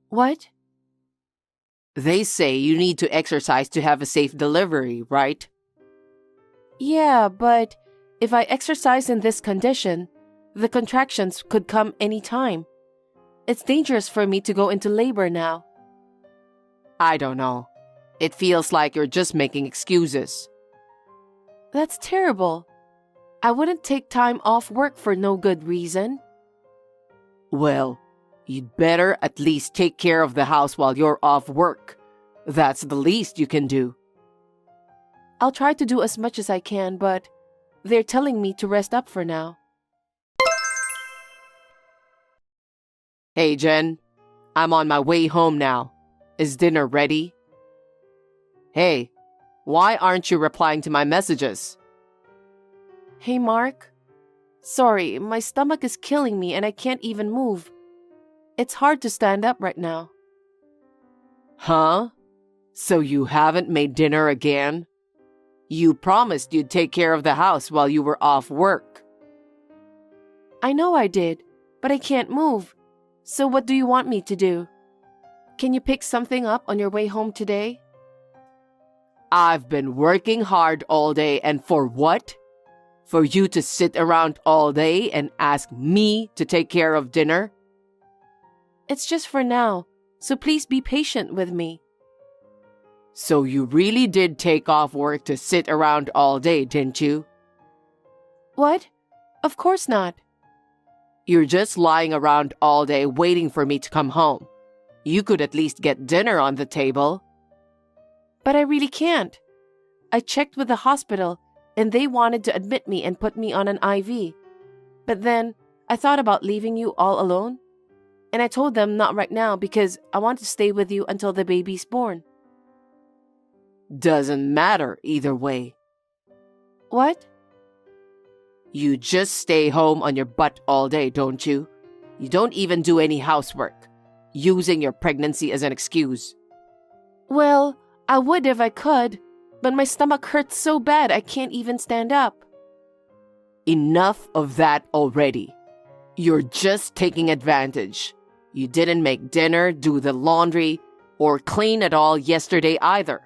What? They say you need to exercise to have a safe delivery, right? Yeah, but if I exercise in this condition, the contractions could come any time. It's dangerous for me to go into labor now. I don't know. It feels like you're just making excuses. That's terrible. I wouldn't take time off work for no good reason. Well, you'd better at least take care of the house while you're off work. That's the least you can do. I'll try to do as much as I can, but they're telling me to rest up for now. Hey, Jen. I'm on my way home now. Is dinner ready? Hey, why aren't you replying to my messages? Hey, Mark. Sorry, my stomach is killing me and I can't even move. It's hard to stand up right now. Huh? So you haven't made dinner again? You promised you'd take care of the house while you were off work. I know I did, but I can't move. So what do you want me to do? Can you pick something up on your way home today? I've been working hard all day, and for what? For you to sit around all day and ask me to take care of dinner? It's just for now, so please be patient with me. So you really did take off work to sit around all day, didn't you? What? Of course not. You're just lying around all day waiting for me to come home. You could at least get dinner on the table. But I really can't. I checked with the hospital and they wanted to admit me and put me on an IV. But then I thought about leaving you all alone. And I told them not right now because I want to stay with you until the baby's born. Doesn't matter either way. What? You just stay home on your butt all day, don't you? You don't even do any housework, using your pregnancy as an excuse. Well, I would if I could, but my stomach hurts so bad I can't even stand up. Enough of that already. You're just taking advantage. You didn't make dinner, do the laundry, or clean at all yesterday either.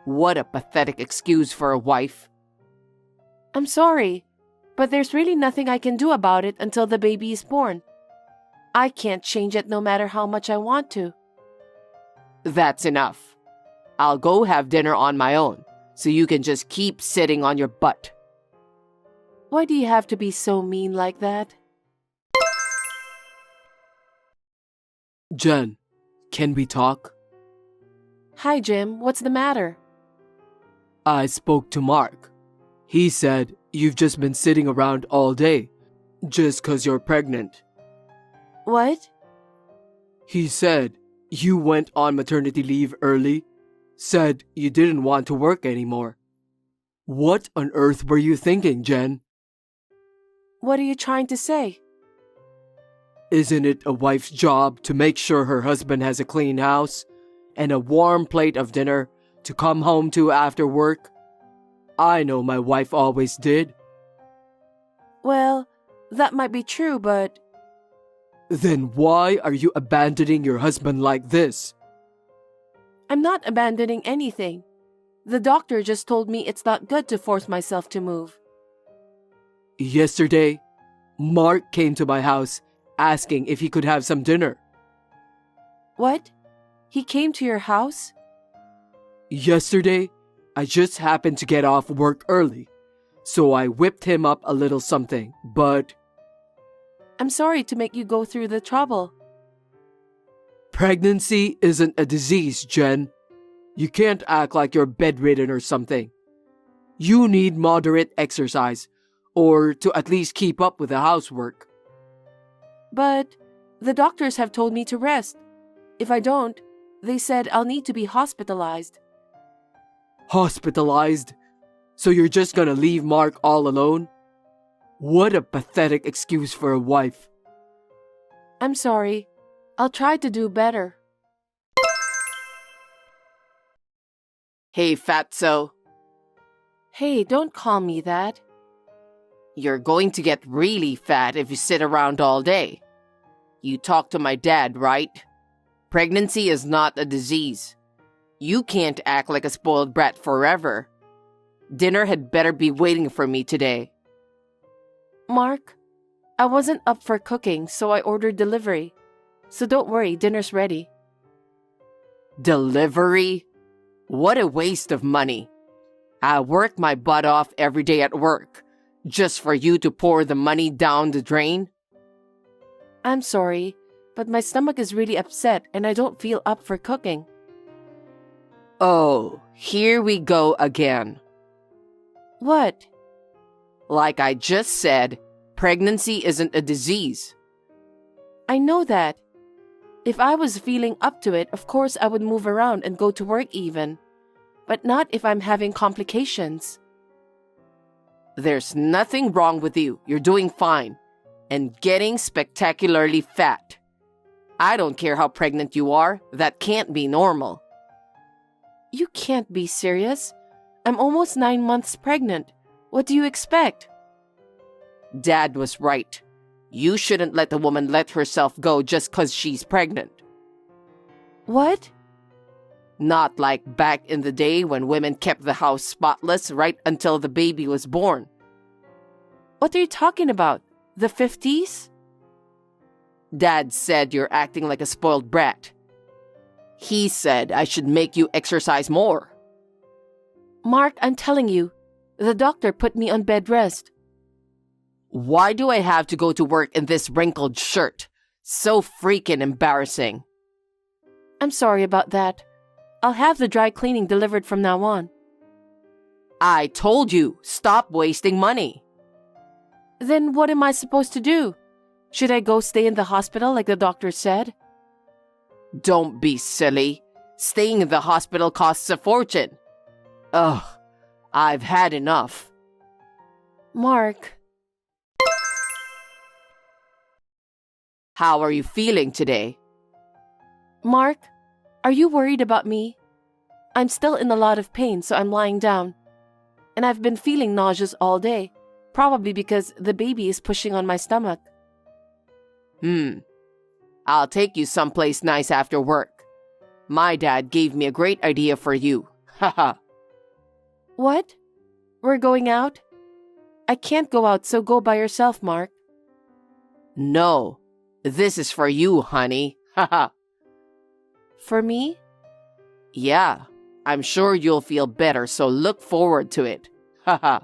What a pathetic excuse for a wife. I'm sorry, but there's really nothing I can do about it until the baby is born. I can't change it no matter how much I want to. That's enough. I'll go have dinner on my own, so you can just keep sitting on your butt. Why do you have to be so mean like that? Jen, can we talk? Hi, Jim. What's the matter? I spoke to Mark. He said you've just been sitting around all day, just 'cause you're pregnant. What? He said you went on maternity leave early, said you didn't want to work anymore. What on earth were you thinking, Jen? What are you trying to say? Isn't it a wife's job to make sure her husband has a clean house and a warm plate of dinner to come home to after work? I know my wife always did. Well, that might be true, but Then why are you abandoning your husband like this? I'm not abandoning anything. The doctor just told me it's not good to force myself to move. Yesterday, Mark came to my house asking if he could have some dinner. What? He came to your house? Yesterday, I just happened to get off work early, so I whipped him up a little something, but I'm sorry to make you go through the trouble. pregnancy isn't a disease, Jen. You can't act like you're bedridden or something. You need moderate exercise, or to at least keep up with the housework. But the doctors have told me to rest. If I don't, they said I'll need to be hospitalized. Hospitalized? So you're just gonna leave Mark all alone? What a pathetic excuse for a wife. I'm sorry. I'll try to do better. Hey, fatso. Hey, don't call me that. You're going to get really fat if you sit around all day. You talked to my dad, right? Pregnancy is not a disease. You can't act like a spoiled brat forever. Dinner had better be waiting for me today. Mark, I wasn't up for cooking, so I ordered delivery. So don't worry, dinner's ready. Delivery? What a waste of money. I work my butt off every day at work, just for you to pour the money down the drain? I'm sorry, but my stomach is really upset and I don't feel up for cooking. Oh, here we go again. What? Like I just said, pregnancy isn't a disease. I know that. If I was feeling up to it, of course I would move around and go to work even. But not if I'm having complications. There's nothing wrong with you. You're doing fine. And getting spectacularly fat. I don't care how pregnant you are. That can't be normal. You can't be serious. I'm almost 9 months pregnant. What do you expect? Dad was right. You shouldn't let a woman let herself go just 'cause she's pregnant. What? Not like back in the day when women kept the house spotless right until the baby was born. What are you talking about? The 50s? Dad said you're acting like a spoiled brat. He said I should make you exercise more. Mark, I'm telling you, the doctor put me on bed rest. Why do I have to go to work in this wrinkled shirt? So freaking embarrassing. I'm sorry about that. I'll have the dry cleaning delivered from now on. I told you, stop wasting money. Then what am I supposed to do? Should I go stay in the hospital like the doctor said? Don't be silly. Staying in the hospital costs a fortune. Ugh, I've had enough. Mark, How are you feeling today? Mark, are you worried about me? I'm still in a lot of pain, so I'm lying down. And I've been feeling nauseous all day, probably because the baby is pushing on my stomach. I'll take you someplace nice after work. My dad gave me a great idea for you. Haha. What? We're going out? I can't go out, so go by yourself, Mark. No, this is for you, honey. Haha. For me? Yeah, I'm sure you'll feel better, so look forward to it. Haha.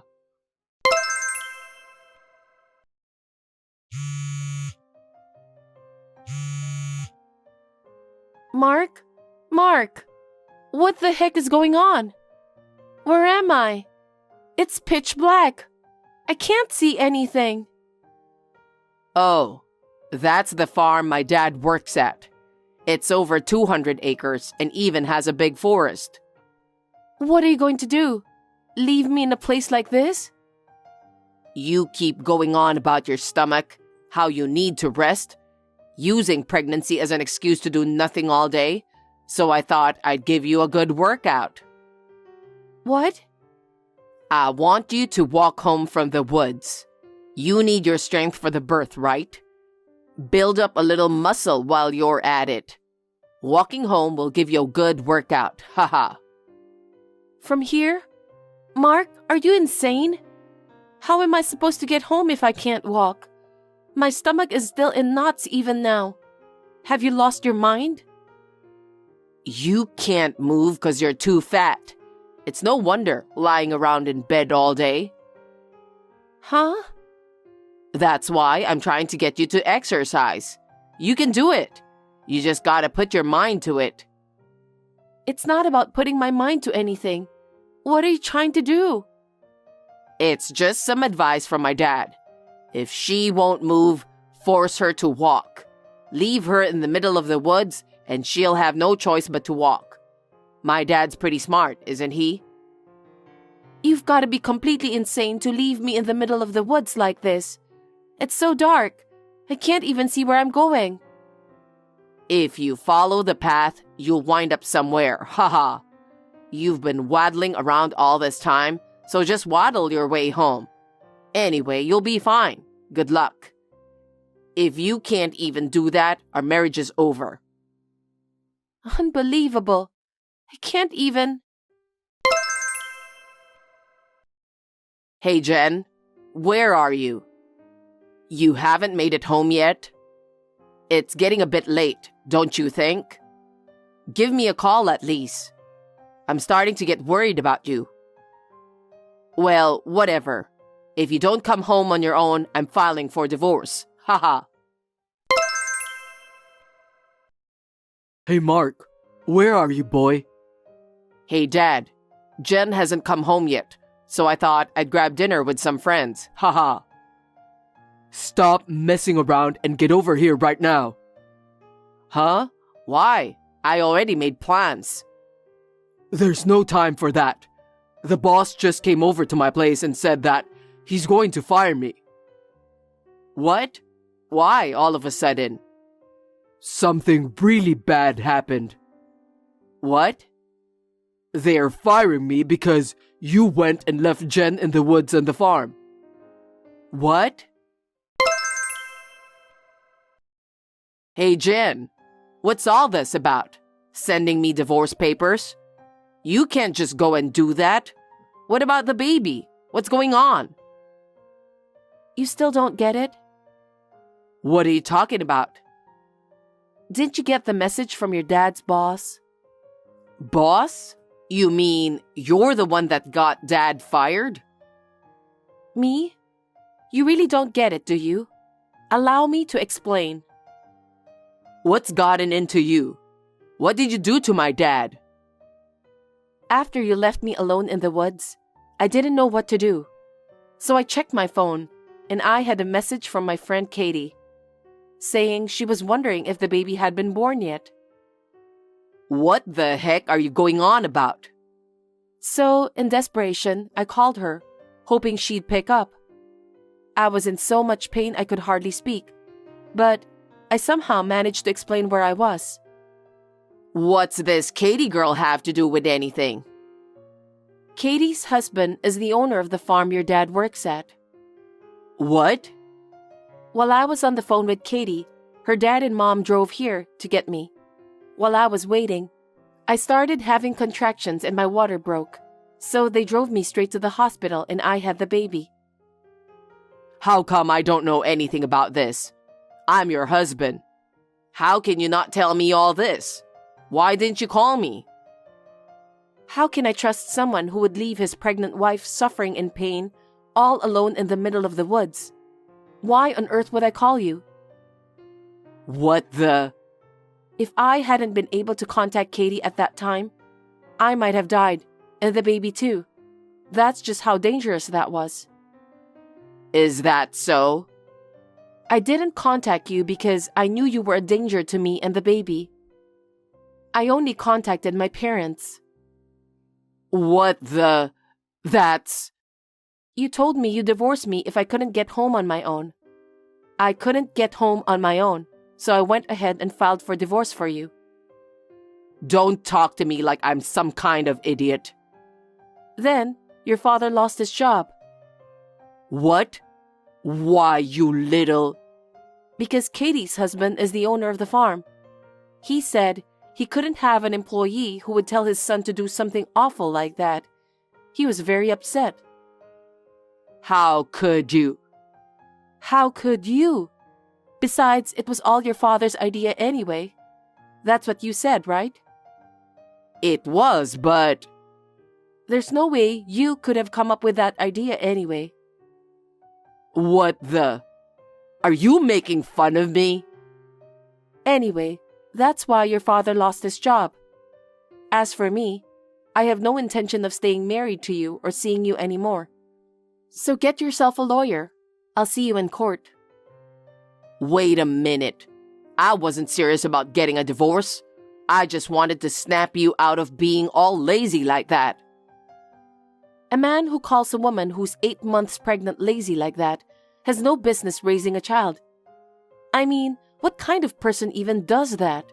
Mark? Mark! What the heck is going on? Where am I? It's pitch black. I can't see anything. Oh, that's the farm my dad works at. It's over 200 acres and even has a big forest. What are you going to do? Leave me in a place like this? You keep going on about your stomach, how you need to rest, using pregnancy as an excuse to do nothing all day, so I thought I'd give you a good workout. What? I want you to walk home from the woods. You need your strength for the birth, right? Build up a little muscle while you're at it. Walking home will give you a good workout, haha. From here? Mark, are you insane? How am I supposed to get home if I can't walk? My stomach is still in knots even now. Have you lost your mind? You can't move because you're too fat. It's no wonder lying around in bed all day. Huh? That's why I'm trying to get you to exercise. You can do it. You just gotta put your mind to it. It's not about putting my mind to anything. What are you trying to do? It's just some advice from my dad. If she won't move, force her to walk. Leave her in the middle of the woods and she'll have no choice but to walk. My dad's pretty smart, isn't he? You've got to be completely insane to leave me in the middle of the woods like this. It's so dark. I can't even see where I'm going. If you follow the path, you'll wind up somewhere, haha. You've been waddling around all this time, so just waddle your way home. Anyway, you'll be fine. Good luck. If you can't even do that, our marriage is over. Unbelievable. I can't even... Hey, Jen, where are you? You haven't made it home yet? It's getting a bit late, don't you think? Give me a call at least. I'm starting to get worried about you. Well, whatever. If you don't come home on your own, I'm filing for divorce. Haha. Hey Mark, where are you, boy? Hey, Dad. Jen hasn't come home yet, so I thought I'd grab dinner with some friends. Haha. Stop messing around and get over here right now. Huh? Why? I already made plans. There's no time for that. The boss just came over to my place and said that he's going to fire me. What? Why all of a sudden? Something really bad happened. What? They're firing me because you went and left Jen in the woods and the farm. What? Hey, Jen, what's all this about? Sending me divorce papers? You can't just go and do that. What about the baby? What's going on? You still don't get it? What are you talking about? Didn't you get the message from your dad's boss? Boss? You mean you're the one that got Dad fired? Me? You really don't get it, do you? Allow me to explain. What's gotten into you? What did you do to my dad? After you left me alone in the woods, I didn't know what to do. So I checked my phone, and I had a message from my friend Katie, saying she was wondering if the baby had been born yet. What the heck are you going on about? So, in desperation, I called her, hoping she'd pick up. I was in so much pain I could hardly speak, but I somehow managed to explain where I was. What's this Katie girl have to do with anything? Katie's husband is the owner of the farm your dad works at. What? While I was on the phone with Katie, her dad and mom drove here to get me. While I was waiting, I started having contractions and my water broke, so they drove me straight to the hospital and I had the baby. How come I don't know anything about this? I'm your husband. How can you not tell me all this? Why didn't you call me? How can I trust someone who would leave his pregnant wife suffering in pain all alone in the middle of the woods? Why on earth would I call you? What the... If I hadn't been able to contact Katie at that time, I might have died, and the baby too. That's just how dangerous that was. Is that so? I didn't contact you because I knew you were a danger to me and the baby. I only contacted my parents. What the... That's... You told me you'd divorce me if I couldn't get home on my own. I couldn't get home on my own, so I went ahead and filed for divorce for you. Don't talk to me like I'm some kind of idiot. Then, your father lost his job. What? Why, you little... Because Katie's husband is the owner of the farm. He said he couldn't have an employee who would tell his son to do something awful like that. He was very upset. How could you? How could you? Besides, it was all your father's idea anyway. That's what you said, right? It was, but... There's no way you could have come up with that idea anyway. What the... Are you making fun of me? Anyway, that's why your father lost his job. As for me, I have no intention of staying married to you or seeing you anymore. So get yourself a lawyer. I'll see you in court. Wait a minute. I wasn't serious about getting a divorce. I just wanted to snap you out of being all lazy like that. A man who calls a woman who's 8 months pregnant lazy like that has no business raising a child. I mean, what kind of person even does that?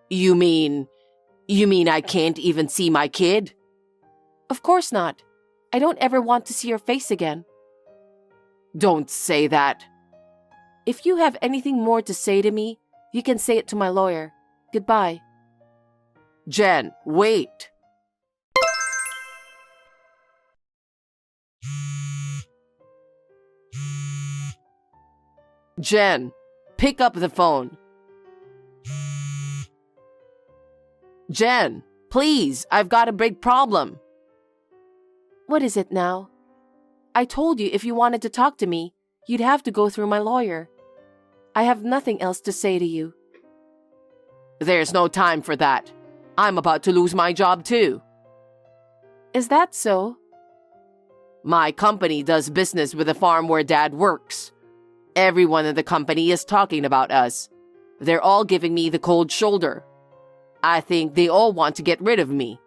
You mean I can't even see my kid? Of course not. I don't ever want to see your face again. Don't say that. If you have anything more to say to me, you can say it to my lawyer. Goodbye. Jen, wait. Jen, pick up the phone. Jen, please, I've got a big problem. What is it now? I told you if you wanted to talk to me, you'd have to go through my lawyer. I have nothing else to say to you. There's no time for that. I'm about to lose my job too. Is that so? My company does business with the farm where Dad works. Everyone in the company is talking about us. They're all giving me the cold shoulder. I think they all want to get rid of me.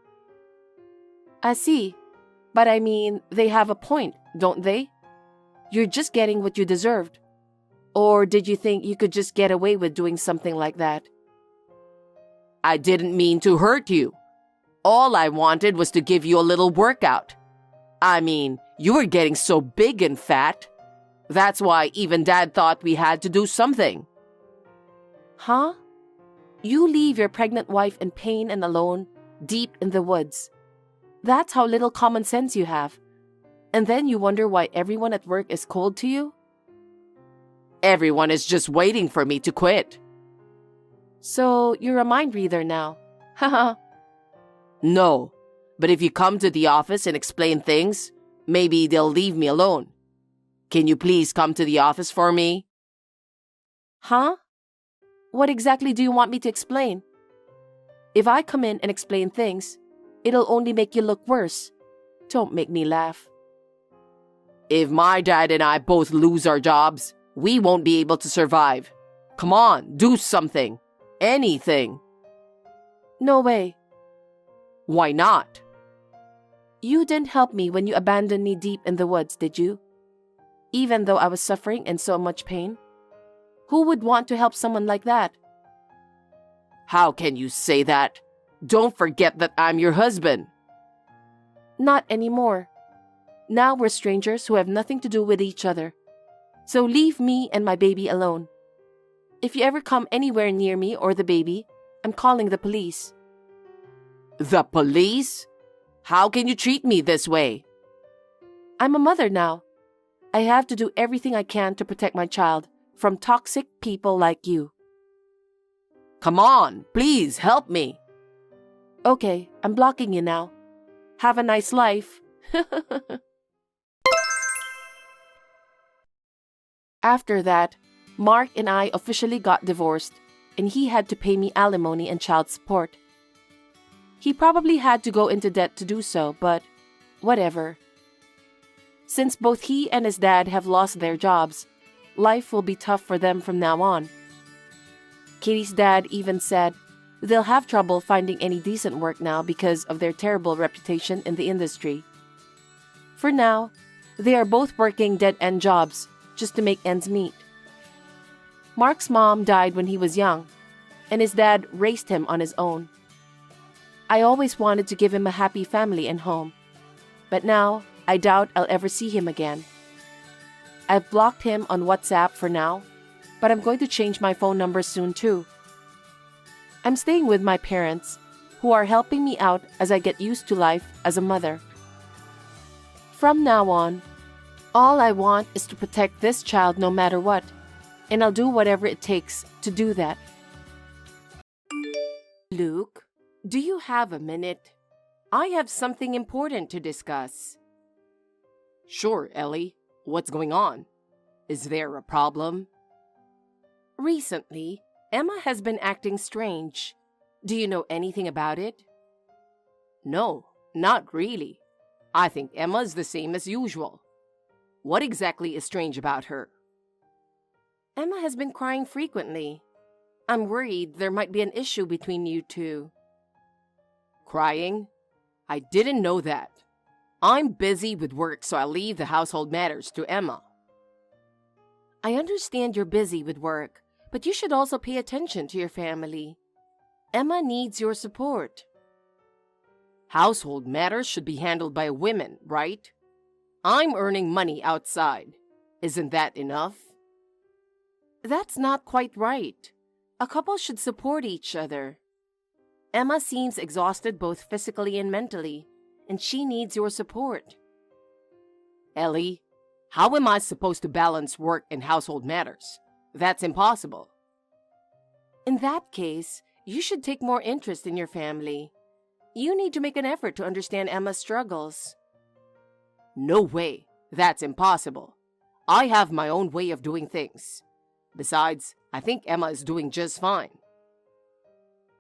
I see. But I mean, they have a point, don't they? You're just getting what you deserved. Or did you think you could just get away with doing something like that? I didn't mean to hurt you. All I wanted was to give you a little workout. I mean, you were getting so big and fat. That's why even Dad thought we had to do something. Huh? You leave your pregnant wife in pain and alone, deep in the woods. That's how little common sense you have. And then you wonder why everyone at work is cold to you? Everyone is just waiting for me to quit. So you're a mind reader now. Haha. No, but if you come to the office and explain things, maybe they'll leave me alone. Can you please come to the office for me? Huh? What exactly do you want me to explain? If I come in and explain things, it'll only make you look worse. Don't make me laugh. If my dad and I both lose our jobs, we won't be able to survive. Come on, do something. Anything. No way. Why not? You didn't help me when you abandoned me deep in the woods, did you? Even though I was suffering in so much pain? Who would want to help someone like that? How can you say that? Don't forget that I'm your husband. Not anymore. Now we're strangers who have nothing to do with each other. So leave me and my baby alone. If you ever come anywhere near me or the baby, I'm calling the police. The police? How can you treat me this way? I'm a mother now. I have to do everything I can to protect my child from toxic people like you. Come on, please help me. Okay, I'm blocking you now. Have a nice life. After that, Mark and I officially got divorced, and he had to pay me alimony and child support. He probably had to go into debt to do so, but whatever. Since both he and his dad have lost their jobs, life will be tough for them from now on. Katie's dad even said they'll have trouble finding any decent work now because of their terrible reputation in the industry. For now, they are both working dead-end jobs just to make ends meet. Mark's mom died when he was young, and his dad raised him on his own. I always wanted to give him a happy family and home, but now I doubt I'll ever see him again. I've blocked him on WhatsApp for now, but I'm going to change my phone number soon too. I'm staying with my parents, who are helping me out as I get used to life as a mother. From now on, all I want is to protect this child no matter what, and I'll do whatever it takes to do that. Luke, do you have a minute? I have something important to discuss. Sure, Ellie. What's going on? Is there a problem? Recently, Emma has been acting strange. Do you know anything about it? No, not really. I think Emma's the same as usual. What exactly is strange about her? Emma has been crying frequently. I'm worried there might be an issue between you two. Crying? I didn't know that. I'm busy with work, so I leave the household matters to Emma. I understand you're busy with work, but you should also pay attention to your family. Emma needs your support. Household matters should be handled by women, right? I'm earning money outside. Isn't that enough? That's not quite right. A couple should support each other. Emma seems exhausted both physically and mentally, and she needs your support. Ellie, how am I supposed to balance work and household matters? That's impossible. In that case, you should take more interest in your family. You need to make an effort to understand Emma's struggles. No way. That's impossible. I have my own way of doing things. Besides, I think Emma is doing just fine.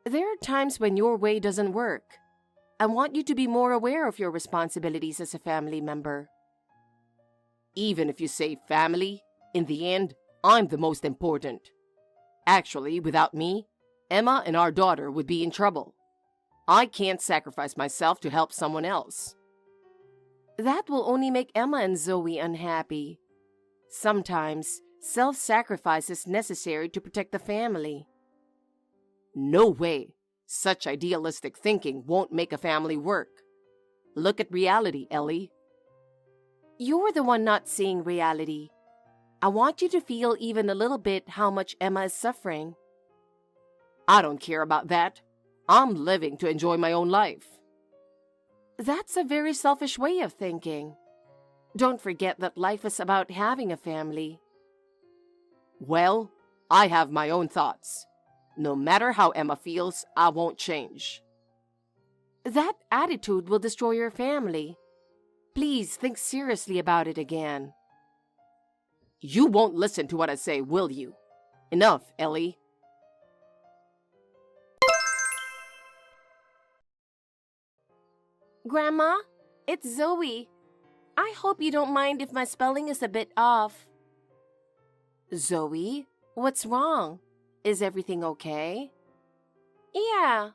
There are times when your way doesn't work. I want you to be more aware of your responsibilities as a family member. Even if you say family, in the end, I'm the most important. Actually, without me, Emma and our daughter would be in trouble. I can't sacrifice myself to help someone else. That will only make Emma and Zoe unhappy. Sometimes, self-sacrifice is necessary to protect the family. No way. Such idealistic thinking won't make a family work. Look at reality, Ellie. You're the one not seeing reality. I want you to feel even a little bit how much Emma is suffering. I don't care about that. I'm living to enjoy my own life. That's a very selfish way of thinking. Don't forget that life is about having a family. Well, I have my own thoughts. No matter how Emma feels, I won't change. That attitude will destroy your family. Please think seriously about it again. You won't listen to what I say, will you? Enough, Ellie. Grandma, it's Zoe. I hope you don't mind if my spelling is a bit off. Zoe, what's wrong? Is everything okay? Yeah.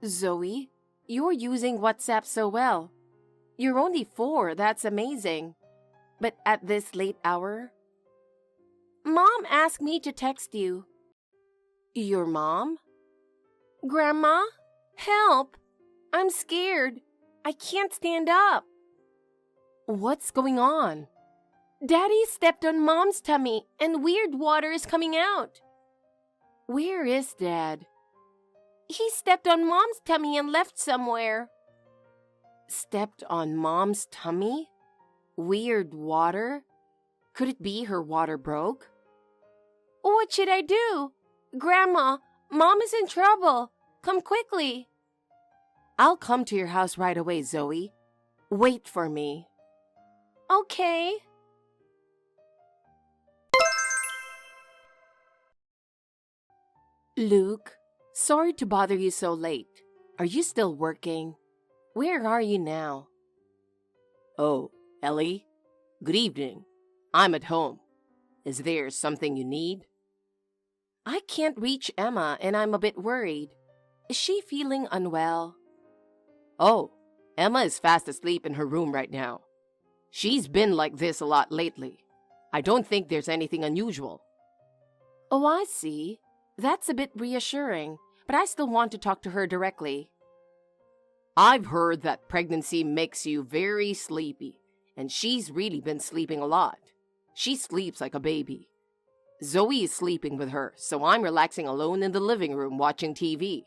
Zoe, you're using WhatsApp so well. You're only 4, that's amazing. But at this late hour? Mom asked me to text you. Your mom? Grandma, help! I'm scared. I can't stand up. What's going on? Daddy stepped on Mom's tummy and weird water is coming out. Where is Dad? He stepped on Mom's tummy and left somewhere. Stepped on Mom's tummy? Weird water? Could it be her water broke? What should I do? Grandma, Mom is in trouble. Come quickly. I'll come to your house right away, Zoe. Wait for me. Okay. Luke, sorry to bother you so late. Are you still working? Where are you now? Oh, Ellie? Good evening. I'm at home. Is there something you need? I can't reach Emma and I'm a bit worried. Is she feeling unwell? Oh, Emma is fast asleep in her room right now. She's been like this a lot lately. I don't think there's anything unusual. Oh, I see. That's a bit reassuring, but I still want to talk to her directly. I've heard that pregnancy makes you very sleepy, and she's really been sleeping a lot. She sleeps like a baby. Zoe is sleeping with her, so I'm relaxing alone in the living room watching TV.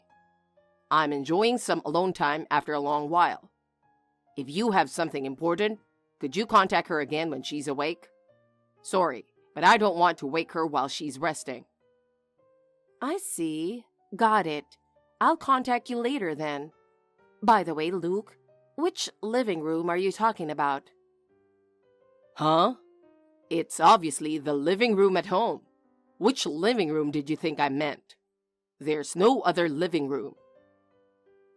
I'm enjoying some alone time after a long while. If you have something important, could you contact her again when she's awake? Sorry, but I don't want to wake her while she's resting. I see. Got it. I'll contact you later then. By the way, Luke, which living room are you talking about? Huh? It's obviously the living room at home. Which living room did you think I meant? There's no other living room.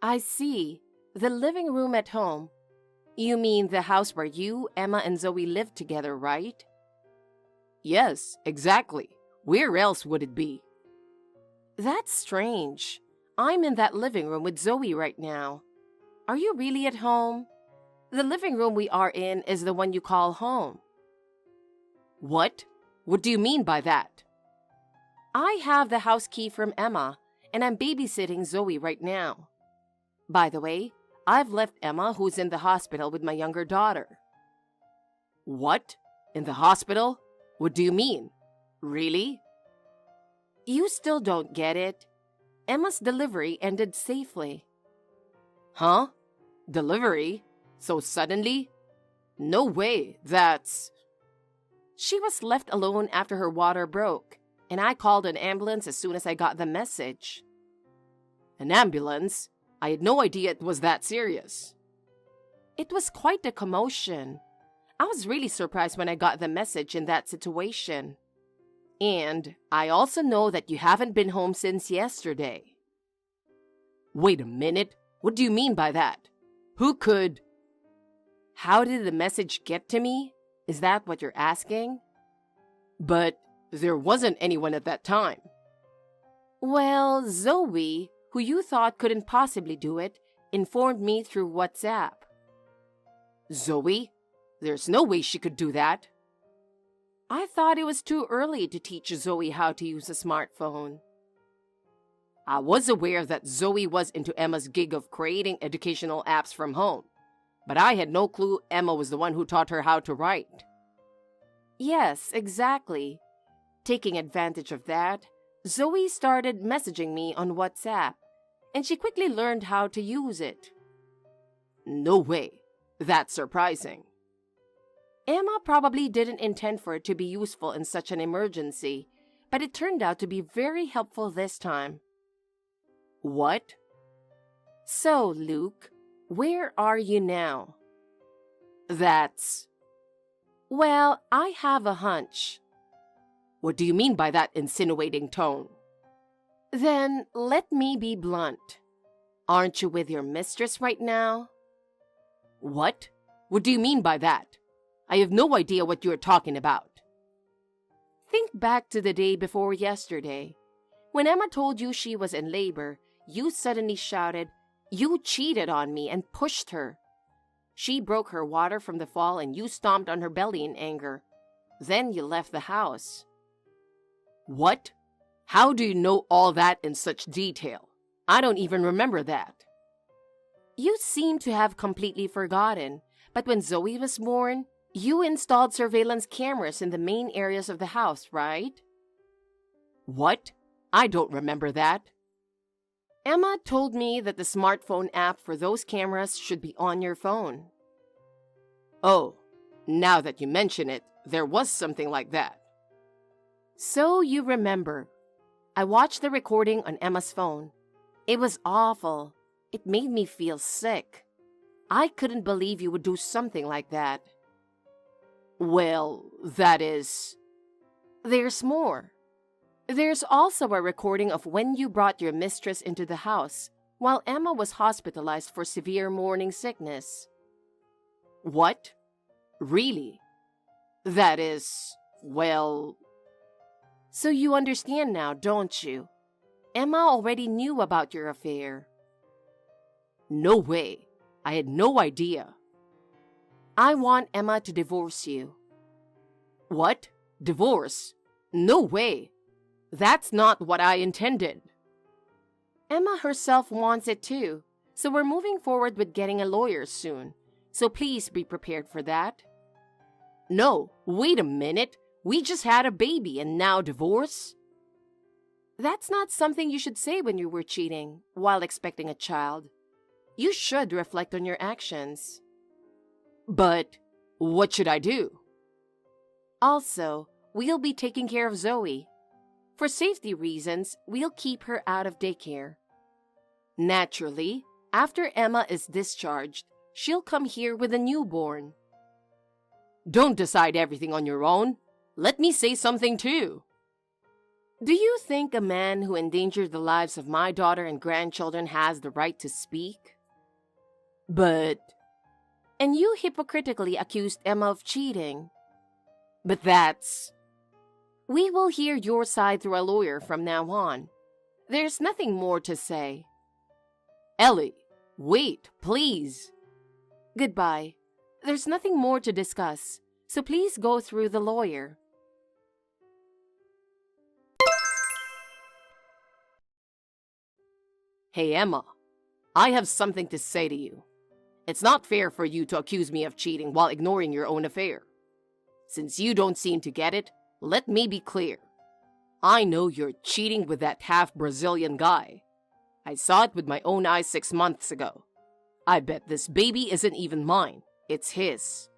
I see. The living room at home. You mean the house where you, Emma, and Zoe live together, right? Yes, exactly. Where else would it be? That's strange. I'm in that living room with Zoe right now. Are you really at home? The living room we are in is the one you call home. What? What do you mean by that? I have the house key from Emma, and I'm babysitting Zoe right now. By the way, I've left Emma, who's in the hospital, with my younger daughter. What? In the hospital? What do you mean? Really? You still don't get it. Emma's delivery ended safely. Huh? Delivery? So suddenly? No way, that's... She was left alone after her water broke, and I called an ambulance as soon as I got the message. An ambulance? I had no idea it was that serious. It was quite a commotion. I was really surprised when I got the message in that situation. And I also know that you haven't been home since yesterday. Wait a minute. What do you mean by that? Who could... How did the message get to me? Is that what you're asking? But there wasn't anyone at that time. Well, Zoe, who you thought couldn't possibly do it, informed me through WhatsApp. Zoe? There's no way she could do that. I thought it was too early to teach Zoe how to use a smartphone. I was aware that Zoe was into Emma's gig of creating educational apps from home, but I had no clue Emma was the one who taught her how to write. Yes, exactly. Taking advantage of that, Zoe started messaging me on WhatsApp, and she quickly learned how to use it. No way. That's surprising. Emma probably didn't intend for it to be useful in such an emergency, but it turned out to be very helpful this time. What? So, Luke, where are you now? That's... Well, I have a hunch. What do you mean by that insinuating tone? Then let me be blunt. Aren't you with your mistress right now? What? What do you mean by that? I have no idea what you're talking about. Think back to the day before yesterday. When Emma told you she was in labor, you suddenly shouted, "You cheated on me," and pushed her. She broke her water from the fall and you stomped on her belly in anger. Then you left the house. What? How do you know all that in such detail? I don't even remember that. You seem to have completely forgotten, but when Zoe was born, you installed surveillance cameras in the main areas of the house, right? What? I don't remember that. Emma told me that the smartphone app for those cameras should be on your phone. Oh, now that you mention it, there was something like that. So you remember. I watched the recording on Emma's phone. It was awful. It made me feel sick. I couldn't believe you would do something like that. Well, that is... There's more. There's also a recording of when you brought your mistress into the house while Emma was hospitalized for severe morning sickness. What? Really? That is... well... So you understand now, don't you? Emma already knew about your affair. No way. I had no idea. I want Emma to divorce you. What? Divorce? No way. That's not what I intended. Emma herself wants it too, so we're moving forward with getting a lawyer soon. So please be prepared for that. No, wait a minute. We just had a baby and now divorce? That's not something you should say when you were cheating while expecting a child. You should reflect on your actions. But what should I do? Also, we'll be taking care of Zoe. For safety reasons, we'll keep her out of daycare. Naturally, after Emma is discharged, she'll come here with a newborn. Don't decide everything on your own. Let me say something too. Do you think a man who endangered the lives of my daughter and grandchildren has the right to speak? But... And you hypocritically accused Emma of cheating. But that's... We will hear your side through a lawyer from now on. There's nothing more to say. Ellie, wait, please. Goodbye. There's nothing more to discuss, so please go through the lawyer. Hey, Emma, I have something to say to you. It's not fair for you to accuse me of cheating while ignoring your own affair. Since you don't seem to get it, let me be clear. I know you're cheating with that half-Brazilian guy. I saw it with my own eyes 6 months ago. I bet this baby isn't even mine. It's his.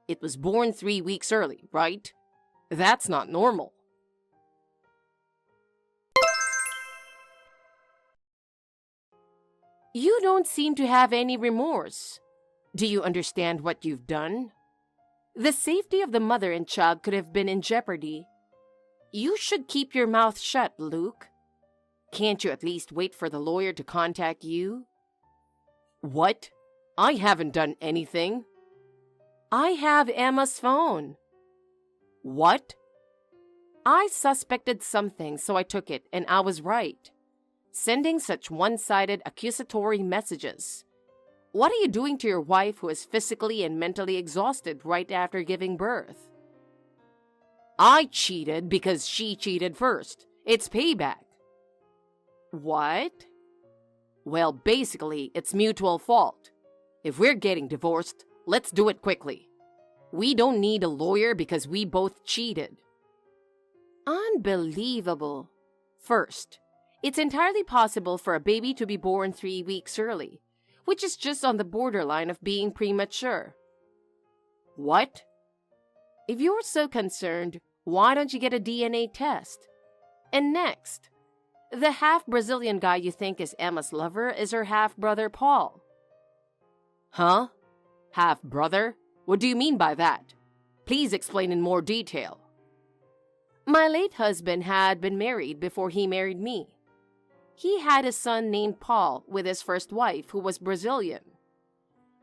It was born 3 weeks early, right? That's not normal. You don't seem to have any remorse. Do you understand what you've done? The safety of the mother and child could have been in jeopardy. You should keep your mouth shut, Luke. Can't you at least wait for the lawyer to contact you? What? I haven't done anything. I have Emma's phone. What? I suspected something, so I took it, and I was right. Sending such one-sided accusatory messages. What are you doing to your wife who is physically and mentally exhausted right after giving birth? I cheated because she cheated first. It's payback. What? Well, basically, it's mutual fault. If we're getting divorced, let's do it quickly. We don't need a lawyer because we both cheated. Unbelievable. First, it's entirely possible for a baby to be born 3 weeks early, which is just on the borderline of being premature. What? If you're so concerned, why don't you get a DNA test? And next, the half-Brazilian guy you think is Emma's lover is her half-brother Paul. Huh? Half-brother? What do you mean by that? Please explain in more detail. My late husband had been married before he married me. He had a son named Paul with his first wife, who was Brazilian.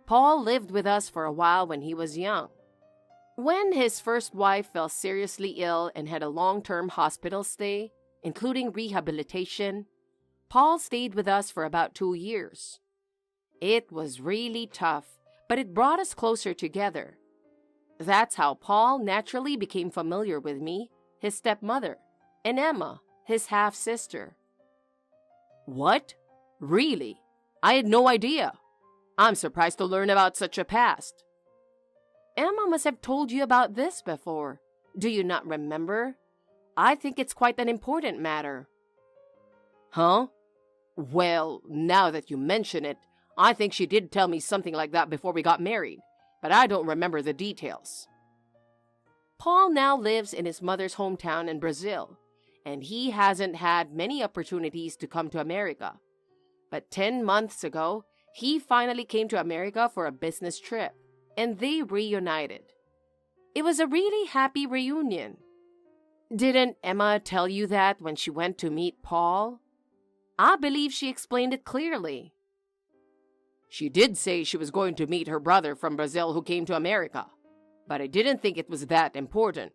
Paul lived with us for a while when he was young. When his first wife fell seriously ill and had a long-term hospital stay, including rehabilitation, Paul stayed with us for about 2 years. It was really tough, but it brought us closer together. That's how Paul naturally became familiar with me, his stepmother, and Emma, his half-sister. What? Really? I had no idea. I'm surprised to learn about such a past. Emma must have told you about this before. Do you not remember? I think it's quite an important matter. Huh? Well, now that you mention it, I think she did tell me something like that before we got married, but I don't remember the details. Paul now lives in his mother's hometown in Brazil, and he hasn't had many opportunities to come to America. But 10 months ago, he finally came to America for a business trip, and they reunited. It was a really happy reunion. Didn't Emma tell you that when she went to meet Paul? I believe she explained it clearly. She did say she was going to meet her brother from Brazil who came to America, but I didn't think it was that important.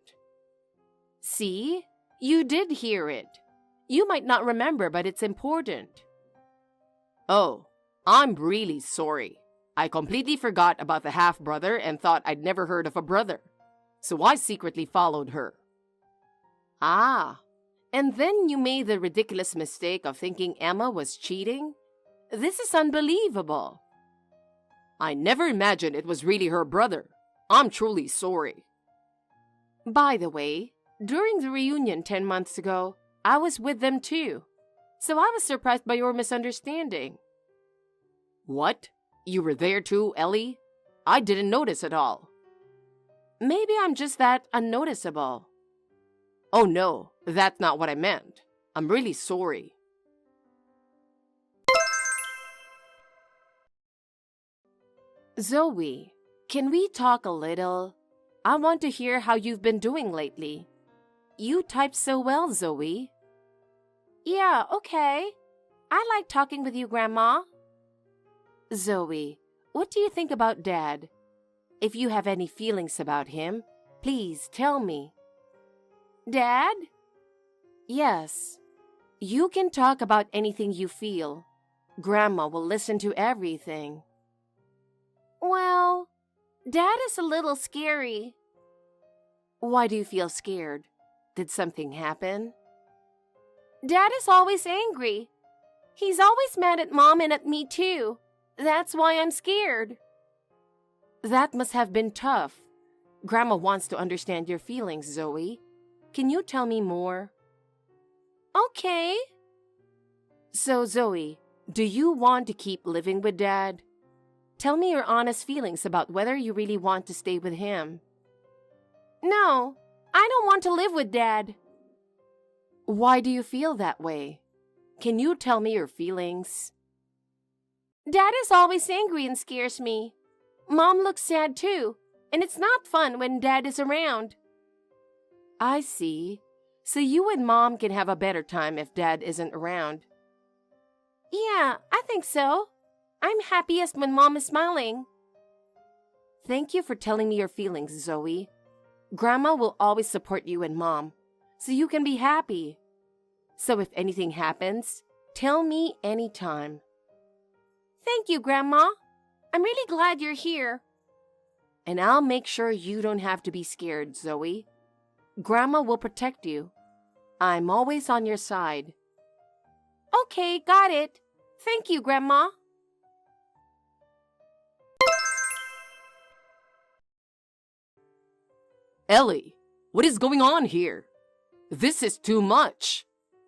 See? You did hear it. You might not remember, but it's important. Oh, I'm really sorry. I completely forgot about the half-brother and thought I'd never heard of a brother. So I secretly followed her. Ah, and then you made the ridiculous mistake of thinking Emma was cheating? This is unbelievable. I never imagined it was really her brother. I'm truly sorry. By the way, during the reunion 10 months ago, I was with them too. So I was surprised by your misunderstanding. What? You were there too, Ellie? I didn't notice at all. Maybe I'm just that unnoticeable. Oh no, that's not what I meant. I'm really sorry. Zoe, can we talk a little? I want to hear how you've been doing lately. You type so well, Zoe. Yeah, okay. I like talking with you, Grandma. Zoe, what do you think about Dad? If you have any feelings about him, please tell me. Dad? Yes. You can talk about anything you feel. Grandma will listen to everything. Well, Dad is a little scary. Why do you feel scared? Did something happen? Dad is always angry. He's always mad at Mom and at me too. That's why I'm scared. That must have been tough. Grandma wants to understand your feelings, Zoe. Can you tell me more? Okay. So, Zoe, do you want to keep living with Dad? Tell me your honest feelings about whether you really want to stay with him. No, I don't want to live with Dad. Why do you feel that way? Can you tell me your feelings? Dad is always angry and scares me. Mom looks sad too, and it's not fun when Dad is around. I see. So you and Mom can have a better time if Dad isn't around. Yeah, I think so. I'm happiest when Mom is smiling. Thank you for telling me your feelings, Zoe. Grandma will always support you and Mom, so you can be happy. So if anything happens, tell me anytime. Thank you, Grandma. I'm really glad you're here. And I'll make sure you don't have to be scared, Zoe. Grandma will protect you. I'm always on your side. Okay, got it. Thank you, Grandma. Ellie, what is going on here? This is too much.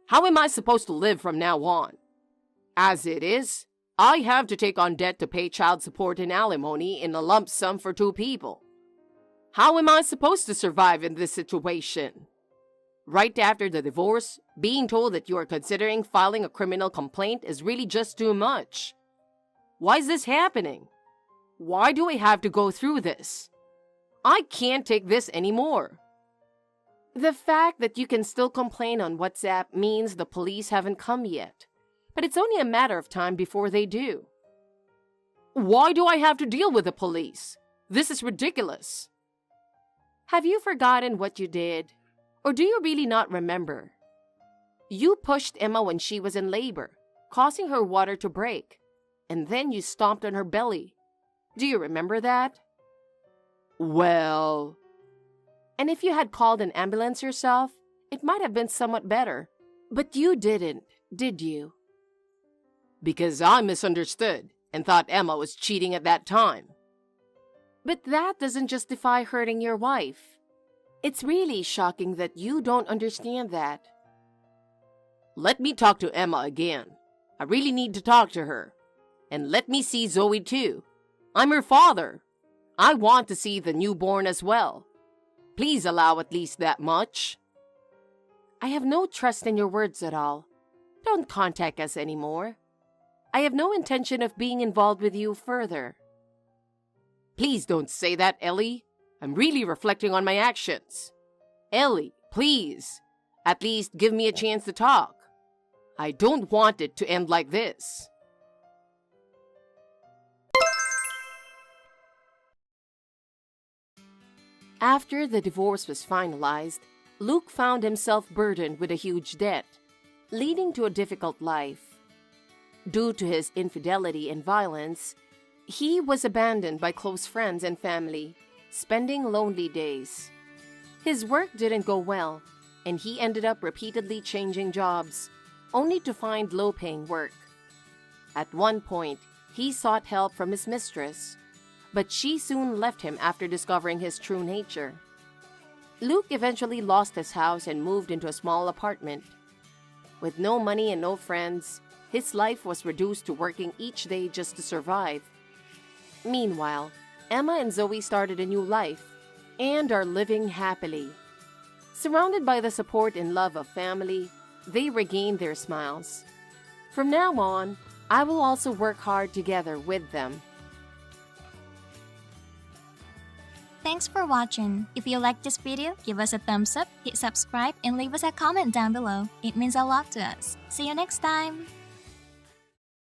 How am I supposed to live from now on? As it is, I have to take on debt to pay child support and alimony in a lump sum for 2 people. How am I supposed to survive in this situation? Right after the divorce, being told that you are considering filing a criminal complaint is really just too much. Why is this happening? Why do I have to go through this? I can't take this anymore. The fact that you can still complain on WhatsApp means the police haven't come yet. But it's only a matter of time before they do. Why do I have to deal with the police? This is ridiculous. Have you forgotten what you did? Or do you really not remember? You pushed Emma when she was in labor, causing her water to break. And then you stomped on her belly. Do you remember that? Well... And if you had called an ambulance yourself, it might have been somewhat better. But you didn't, did you? Because I misunderstood and thought Emma was cheating at that time. But that doesn't justify hurting your wife. It's really shocking that you don't understand that. Let me talk to Emma again. I really need to talk to her. And let me see Zoe too. I'm her father. I want to see the newborn as well. Please allow at least that much. I have no trust in your words at all. Don't contact us anymore. I have no intention of being involved with you further. Please don't say that, Ellie. I'm really reflecting on my actions. Ellie, please. At least give me a chance to talk. I don't want it to end like this. After the divorce was finalized, Luke found himself burdened with a huge debt, leading to a difficult life. Due to his infidelity and violence, He was abandoned by close friends and family, spending lonely days. His work didn't go well, and he ended up repeatedly changing jobs, only to find low-paying work. At one point, he sought help from his mistress, but she soon left him after discovering his true nature. Luke eventually lost his house and moved into a small apartment. With no money and no friends, his life was reduced to working each day just to survive. Meanwhile, Emma and Zoe started a new life and are living happily. Surrounded by the support and love of family, they regained their smiles. From now on, I will also work hard together with them. Thanks for watching. If you liked this video, give us a thumbs up, hit subscribe, and leave us a comment down below. It means a lot to us. See you next time!